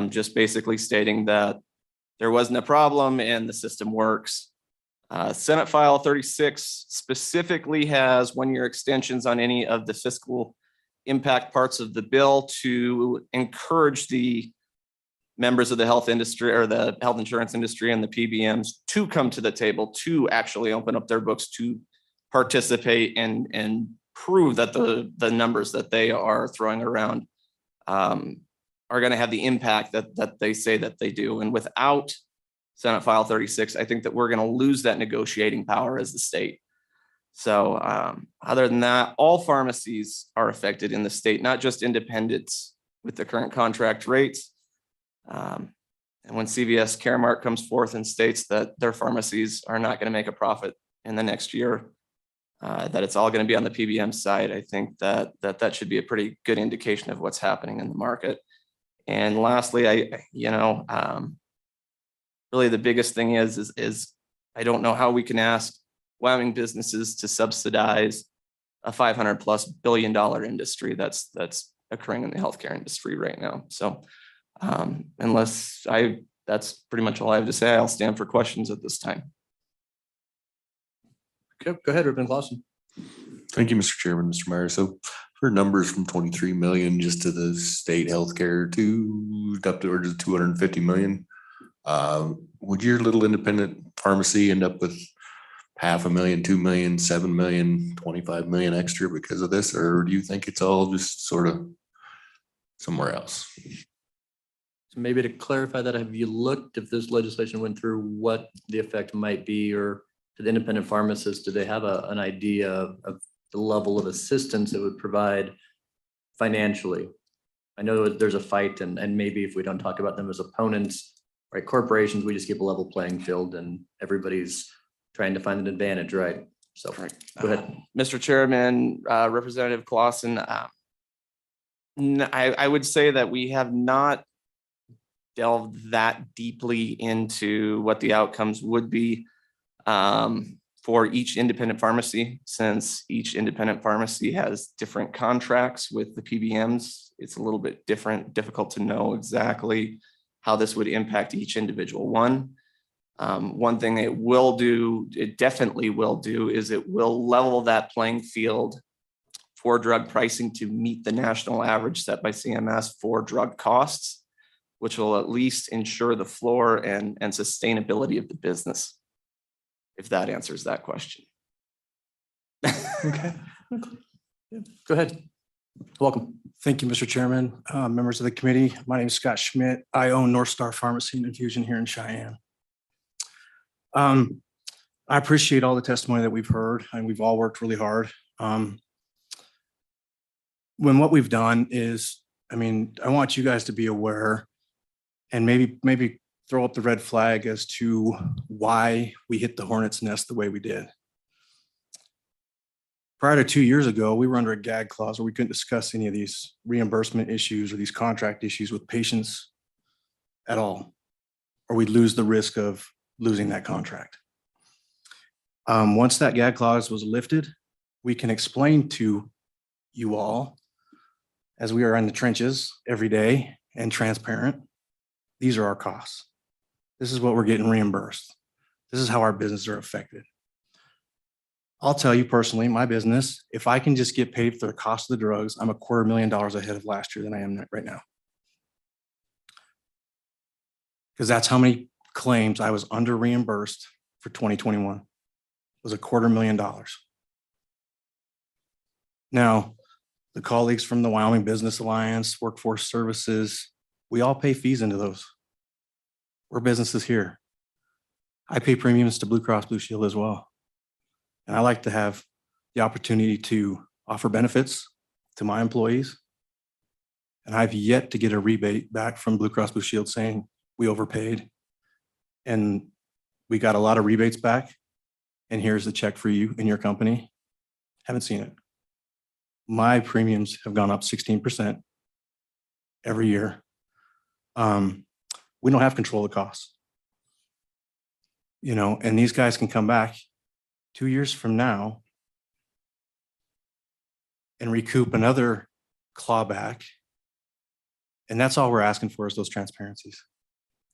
Just basically stating that there wasn't a problem and the system works. Senate File 36 specifically has one-year extensions on any of the fiscal impact parts of the bill to encourage the members of the health industry or the health insurance industry and the PBMs to come to the table to actually open up their books to participate and prove that the numbers that they are throwing around are going to have the impact that they say that they do. And without Senate File 36, I think that we're going to lose that negotiating power as the state. So other than that, all pharmacies are affected in the state, not just independents with the current contract rates. And when CVS Caremark comes forth and states that their pharmacies are not going to make a profit in the next year, that it's all going to be on the PBM side, I think that should be a pretty good indication of what's happening in the market. And lastly, really the biggest thing is I don't know how we can ask Wyoming businesses to subsidize a $500+ billion industry that's occurring in the healthcare industry right now. So that's pretty much all I have to say. I'll stand for questions at this time. Okay, go ahead, Ruben Clausen. Thank you, Mr. Chairman, Mr. Meyer. So for numbers from 23 million just to the state healthcare to up to 250 million, would your little independent pharmacy end up with 500,000, 2 million, 7 million, 25 million extra because of this? Or do you think it's all just sort of somewhere else? So maybe to clarify that, have you looked, if this legislation went through, what the effect might be, or to the independent pharmacists, do they have an idea of the level of assistance it would provide financially? I know there's a fight, and maybe if we don't talk about them as opponents, right? Corporations, we just keep a level playing field and everybody's trying to find an advantage, right? So go ahead. Mr. Chairman, Representative Clausen, I would say that we have not delved that deeply into what the outcomes would be for each independent pharmacy, since each independent pharmacy has different contracts with the PBMs. It's a little bit difficult to know exactly how this would impact each individual one. One thing it definitely will do, is it will level that playing field for drug pricing to meet the national average set by CMS for drug costs. which will at least ensure the floor and sustainability of the business. If that answers that question. Okay. Go ahead. Welcome. Thank you, Mr. Chairman, members of the committee. My name is Scott Schmidt. I own North Star Pharmacy and Infusion here in Cheyenne. I appreciate all the testimony that we've heard, and we've all worked really hard. When what we've done is, I want you guys to be aware and maybe throw up the red flag as to why we hit the hornet's nest the way we did. Prior to 2 years ago, we were under a gag clause where we couldn't discuss any of these reimbursement issues or these contract issues with patients at all, or we'd lose the risk of losing that contract. Once that gag clause was lifted, we can explain to you all, as we are in the trenches every day and transparent, these are our costs. This is what we're getting reimbursed. This is how our businesses are affected. I'll tell you personally, my business, if I can just get paid for the cost of the drugs, I'm $250,000 ahead of last year than I am right now. Because that's how many claims I was under reimbursed for 2021. It was $250,000. Now, the colleagues from the Wyoming Business Alliance, Workforce Services, we all pay fees into those. We're businesses here. I pay premiums to Blue Cross Blue Shield as well. And I like to have the opportunity to offer benefits to my employees. And I've yet to get a rebate back from Blue Cross Blue Shield saying we overpaid. And we got a lot of rebates back. And here's the check for you and your company. Haven't seen it. My premiums have gone up 16% every year. We don't have control of the costs. And these guys can come back 2 years from now and recoup another clawback. And that's all we're asking for is those transparencies.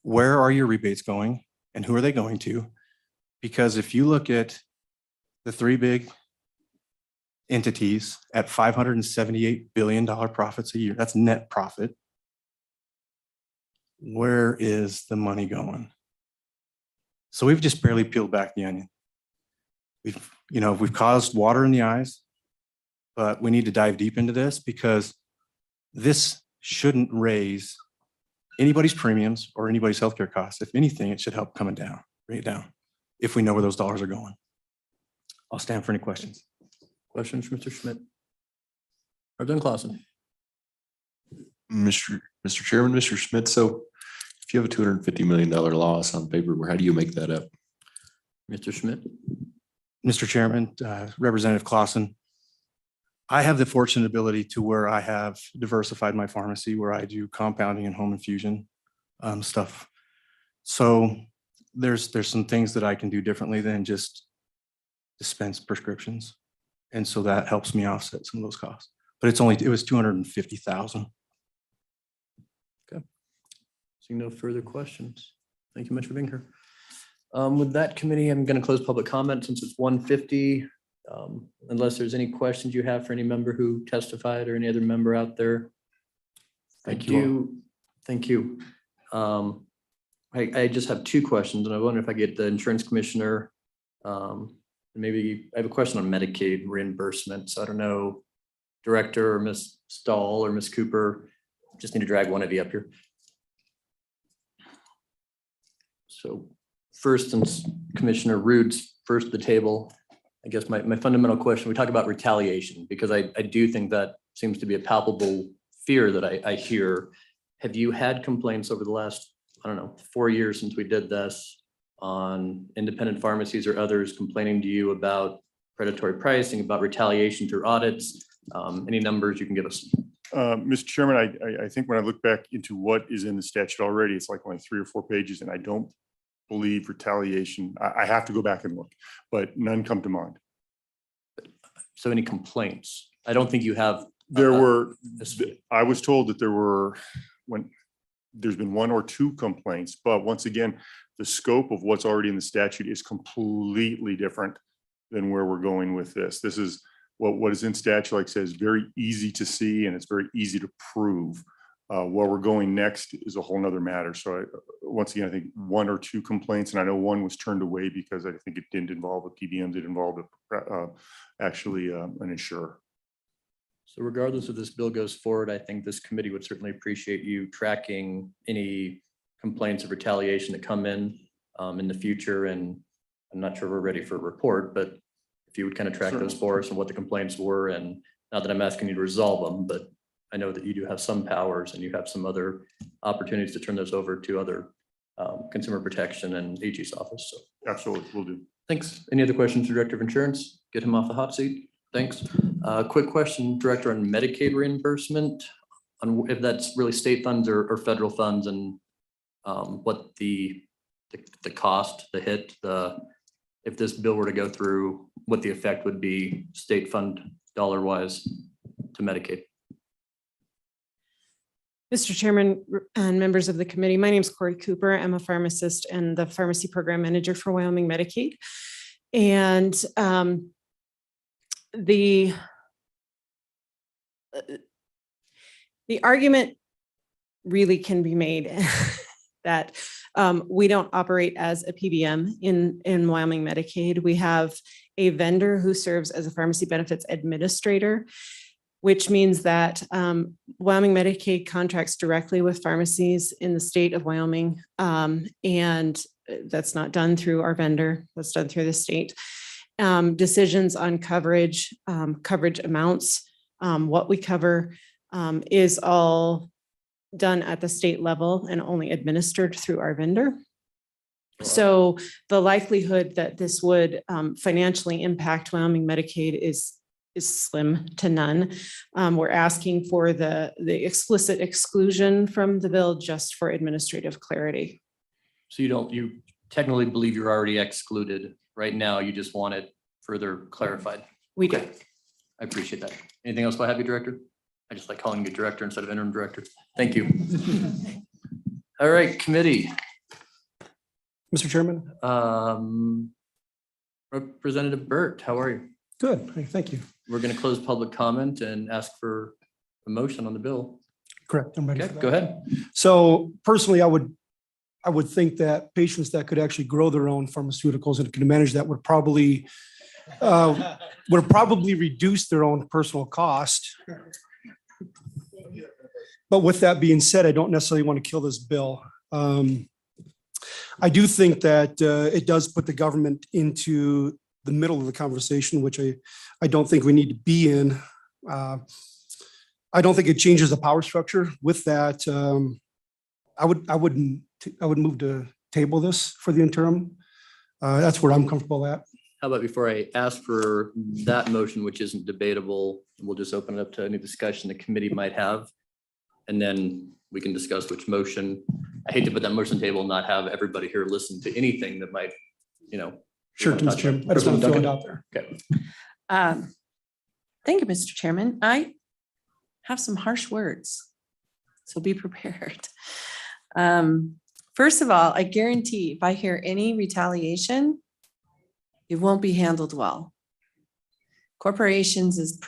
Where are your rebates going and who are they going to? Because if you look at the three big entities at $578 billion profits a year, that's net profit. Where is the money going? So we've just barely peeled back the onion. We've caused water in the eyes, but we need to dive deep into this because this shouldn't raise anybody's premiums or anybody's healthcare costs. If anything, it should help bring it down, if we know where those dollars are going. I'll stand for any questions. Questions for Mr. Schmidt? Representative Clausen. Mr. Chairman, Mr. Schmidt, so if you have a $250 million loss on paper, how do you make that up? Mr. Schmidt. Mr. Chairman, Representative Clausen, I have the fortunate ability to where I have diversified my pharmacy where I do compounding and home infusion stuff. So there's some things that I can do differently than just dispense prescriptions. And so that helps me offset some of those costs. But it was $250,000. Okay. Seeing no further questions. Thank you much for being here. With that committee, I'm going to close public comment since it's 1:50. Unless there's any questions you have for any member who testified or any other member out there. Thank you. Thank you. I just have two questions and I wonder if I get the insurance commissioner. Maybe I have a question on Medicaid reimbursement. So I don't know, Director or Ms. Stahl or Ms. Cooper, just need to drag one of you up here. So first, since Commissioner Rude's first at the table, I guess my fundamental question, we talk about retaliation because I do think that seems to be a palpable fear that I hear. Have you had complaints over the last, 4 years since we did this on independent pharmacies or others complaining to you about predatory pricing, about retaliation through audits? Any numbers you can give us? Mr. Chairman, I think when I look back into what is in the statute already, it's like only 3 or 4 pages, and I don't believe retaliation. I have to go back and look, but none come to mind. So any complaints? I don't think you have. I was told that there's been 1 or 2 complaints, but once again, the scope of what's already in the statute is completely different than where we're going with this. This is what is in statute, like I said, is very easy to see and it's very easy to prove. Where we're going next is a whole nother matter. So once again, I think 1 or 2 complaints, and I know one was turned away because I think it didn't involve a PBMs, it involved actually an insurer. So regardless of this bill goes forward, I think this committee would certainly appreciate you tracking any complaints of retaliation that come in the future. And I'm not sure we're ready for a report, but if you would kind of track those for us and what the complaints were, and not that I'm asking you to resolve them, but I know that you do have some powers and you have some other opportunities to turn those over to other consumer protection and AG's office. So absolutely, we'll do. Thanks. Any other questions for Director of Insurance? Get him off the hot seat. Thanks. Quick question, Director, on Medicaid reimbursement, on if that's really state funds or federal funds, and what the cost, the hit, if this bill were to go through, what the effect would be state fund dollar wise to Medicaid. Mr. Chairman and members of the committee, my name is Corey Cooper. I'm a pharmacist and the pharmacy program manager for Wyoming Medicaid. And the argument really can be made that we don't operate as a PBM in Wyoming Medicaid. We have a vendor who serves as a pharmacy benefits administrator, which means that Wyoming Medicaid contracts directly with pharmacies in the state of Wyoming. And that's not done through our vendor, that's done through the state. Decisions on coverage, coverage amounts, what we cover is all done at the state level and only administered through our vendor. So the likelihood that this would financially impact Wyoming Medicaid is slim to none. We're asking for the explicit exclusion from the bill just for administrative clarity. So you technically believe you're already excluded right now. You just want it further clarified. We do. I appreciate that. Anything else while I have you, Director? I just like calling you Director instead of Interim Director. Thank you. All right, committee. Mr. Chairman. Representative Burt, how are you? Good, hey, thank you. We're going to close public comment and ask for a motion on the bill. Correct, I'm ready Okay, for that. go ahead. So personally, I would think that patients that could actually grow their own pharmaceuticals and can manage that would probably reduce their own personal cost. But with that being said, I don't necessarily want to kill this bill. I do think that it does put the government into the middle of the conversation, which I don't think we need to be in. I don't think it changes the power structure. With that, I would move to table this for the interim. That's where I'm comfortable at. How about before I ask for that motion, which isn't debatable, we'll just open it up to any discussion the committee might have. And then we can discuss which motion. I hate to put that motion table and not have everybody here listen to anything that might, Sure, Mr. Chairman. I just want to throw it out there. Okay. Thank you, Mr. Chairman. I have some harsh words, so be prepared. First of all, I guarantee if I hear any retaliation, it won't be handled well. Corporations is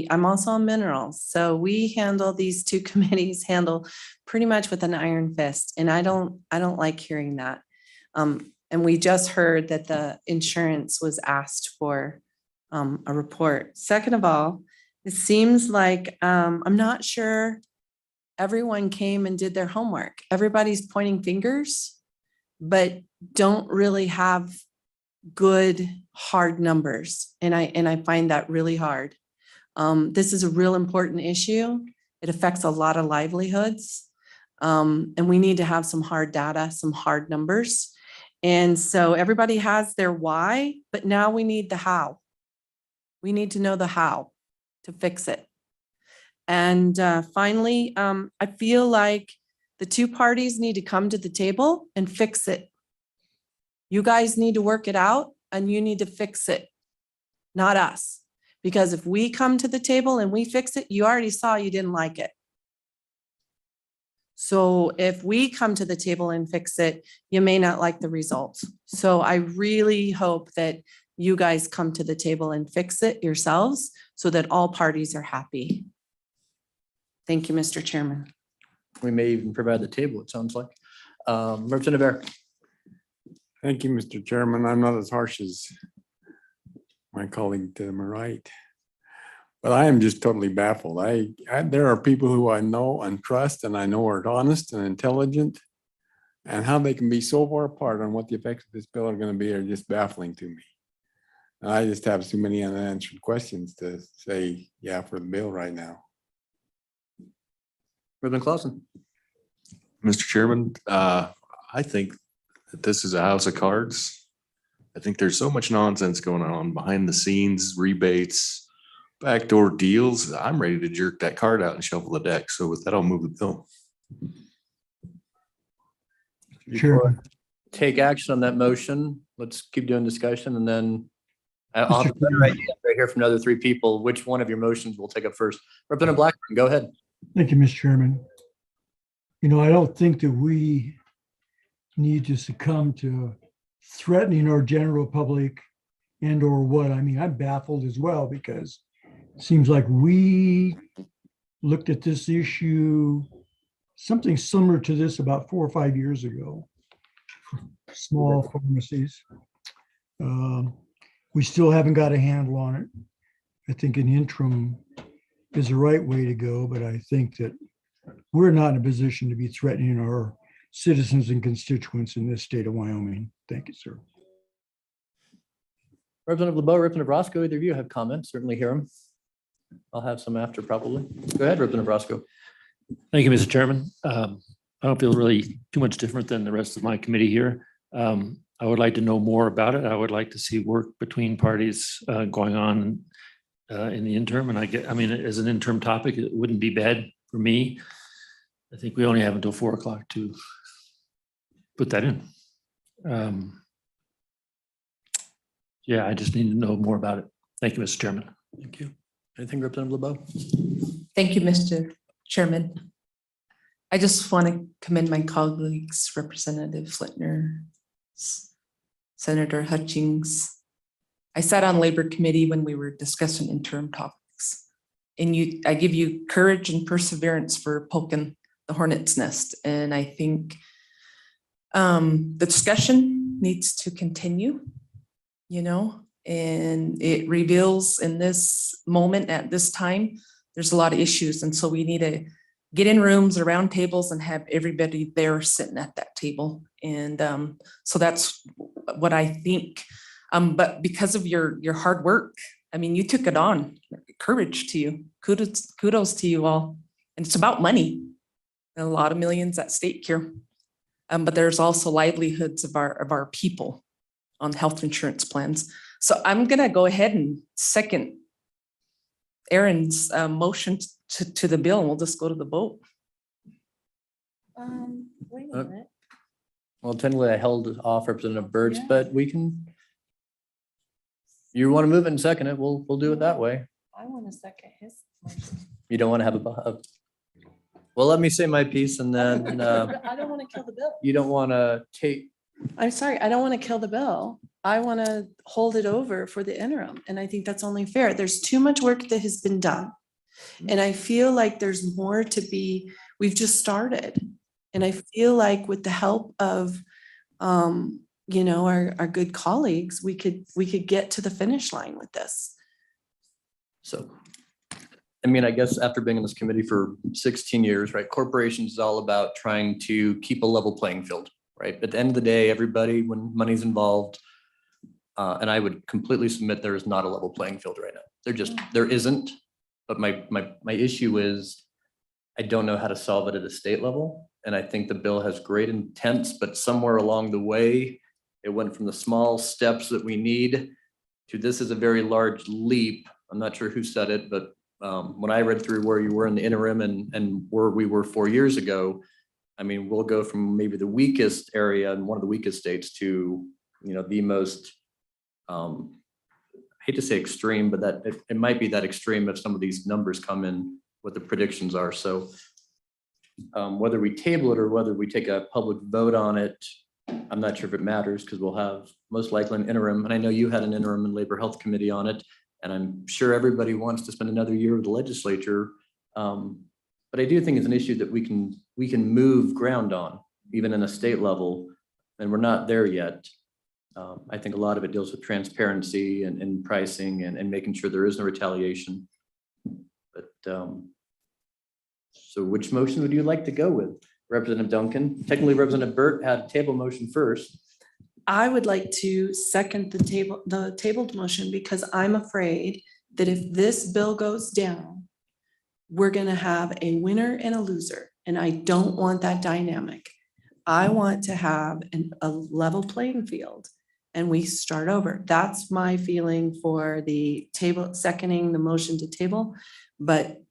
I'm also on minerals, so we handle, these two committees handle pretty much with an iron fist, and I don't like hearing that. And we just heard that the insurance was asked for a report. Second of all, it seems like I'm not sure everyone came and did their homework. Everybody's pointing fingers, but don't really have good hard numbers. And I find that really hard. This is a real important issue. It affects a lot of livelihoods. And we need to have some hard data, some hard numbers. And so everybody has their why, but now we need the how. We need to know the how to fix it. And finally, I feel like the two parties need to come to the table and fix it. You guys need to work it out and you need to fix it, not us. Because if we come to the table and we fix it, you already saw you didn't like it. So if we come to the table and fix it, you may not like the results. So I really hope that you guys come to the table and fix it yourselves so that all parties are happy. Thank you, Mr. Chairman. We may even provide the table, it sounds like. Representative Bear. Thank you, Mr. Chairman. I'm not as harsh as my colleague to my right. But I am just totally baffled. There are people who I know and trust and I know are honest and intelligent. And how they can be so far apart on what the effects of this bill are going to be are just baffling to me. And I just have too many unanswered questions to say, yeah, for the bill right now. Reverend Clausen. Mr. Chairman, I think that this is a house of cards. I think there's so much nonsense going on behind the scenes, rebates, backdoor deals. I'm ready to jerk that card out and shuffle the deck. So with that, I'll move the bill. Before I take action on that motion, let's keep doing discussion and then I'll have a better idea right here from the other three people, which one of your motions we'll take up first. Representative Blackburn, go ahead. Thank you, Mr. Chairman. You know, I don't think that we need to succumb to threatening our general public and or what. I mean, I'm baffled as well because it seems like we looked at this issue, something similar to this about 4 or 5 years ago, small pharmacies. We still haven't got a handle on it. I think an interim is the right way to go, but I think that we're not in a position to be threatening our citizens and constituents in this state of Wyoming. Thank you, sir. Representative LeBeau, Representative Roscoe, either of you have comments, certainly hear them. I'll have some after probably. Go ahead, Representative Roscoe. Thank you, Mr. Chairman. I don't feel really too much different than the rest of my committee here. I would like to know more about it. I would like to see work between parties going on in the interim. And I mean, as an interim topic, it wouldn't be bad for me. I think we only have until 4 o'clock to put that in. Yeah, I just need to know more about it. Thank you, Mr. Chairman. Thank you. Anything, Representative LeBeau? Thank you, Mr. Chairman. I just want to commend my colleagues, Representative Flintner, Senator Hutchings. I sat on Labor Committee when we were discussing interim topics. And I give you courage and perseverance for poking the hornet's nest. And I think the discussion needs to continue, you know, and it reveals in this moment at this time, there's a lot of issues. And so we need to get in rooms around tables and have everybody there sitting at that table. And so that's what I think. But because of your hard work, I mean, you took it on. Courage to you. Kudos to you all. And it's about money. A lot of millions at stake here. But there's also livelihoods of our people on health insurance plans. So I'm gonna go ahead and second Aaron's motion to the bill, and we'll just go to the vote. Wait a minute. Well, technically I held off Representative Birds, but we can. You want to move it and second it, we'll do it that way. I want to second his. You don't want to have well, let me say my piece and then I don't want to kill the bill. you don't want to take. I'm sorry, I don't want to kill the bill. I want to hold it over for the interim. And I think that's only fair. There's too much work that has been done. And I feel like there's more to be, we've just started. And I feel like with the help of, you know, our good colleagues, we could get to the finish line with this. So, I mean, I guess after being in this committee for 16 years, right, corporations is all about trying to keep a level playing field, right? At the end of the day, everybody, when money's involved, and I would completely submit there is not a level playing field right now. There isn't. But my issue is I don't know how to solve it at a state level. And I think the bill has great intents, but somewhere along the way, it went from the small steps that we need to this is a very large leap. I'm not sure who said it, but when I read through where you were in the interim and where we were 4 years ago, I mean, we'll go from maybe the weakest area and one of the weakest states to, you know, the most, I hate to say extreme, but that it might be that extreme if some of these numbers come in, what the predictions are. So whether we table it or whether we take a public vote on it, I'm not sure if it matters because we'll have most likely an interim. And I know you had an interim in Labor Health Committee on it. And I'm sure everybody wants to spend another year with the legislature. But I do think it's an issue that we can we can move ground on, even in a state level, and we're not there yet. I think a lot of it deals with transparency and pricing and making sure there is no retaliation. But so which motion would you like to go with? Representative Duncan, technically Representative Burt had a table motion first. I would like to second the tabled motion because I'm afraid that if this bill goes down, we're gonna have a winner and a loser, and I don't want that dynamic. I want to have a level playing field and we start over. That's my feeling for the table, seconding the motion to table, but.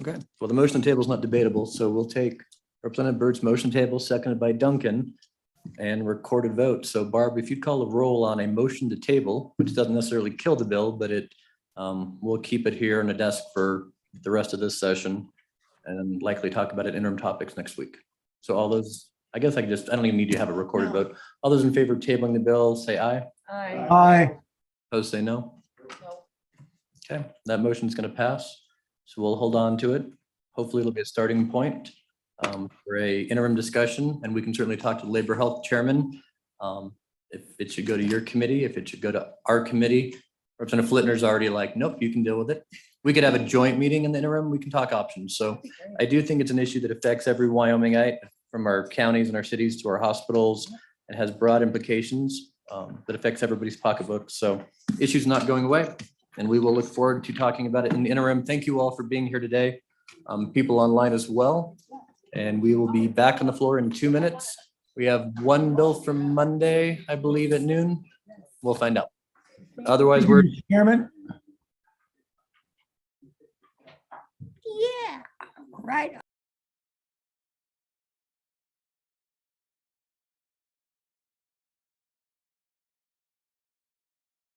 Okay, well, the motion on table is not debatable, so we'll take Representative Burt's motion table, seconded by Duncan, and recorded vote. So Barb, if you'd call a roll on a motion to table, which doesn't necessarily kill the bill, but it we'll keep it here on the desk for the rest of this session and likely talk about it interim topics next week. So all those, I guess I don't even need to have a recorded vote. All those in favor of tabling the bill, say aye. Aye. Aye. Opposed, say no. Okay, that motion is going to pass. So we'll hold on to it. Hopefully it'll be a starting point for a interim discussion, and we can certainly talk to the Labor Health Chairman. If it should go to your committee, if it should go to our committee. Representative Flitner's already like, nope, you can deal with it. We could have a joint meeting in the interim. We can talk options. So I do think it's an issue that affects every Wyomingite, from our counties and our cities to our hospitals. It has broad implications that affects everybody's pocketbook. So issue's not going away, and we will look forward to talking about it in the interim. Thank you all for being here today. People online as well. And we will be back on the floor in 2 minutes. We have one bill from Monday, I believe at noon. We'll find out. Otherwise, we're. Chairman? Yeah, right.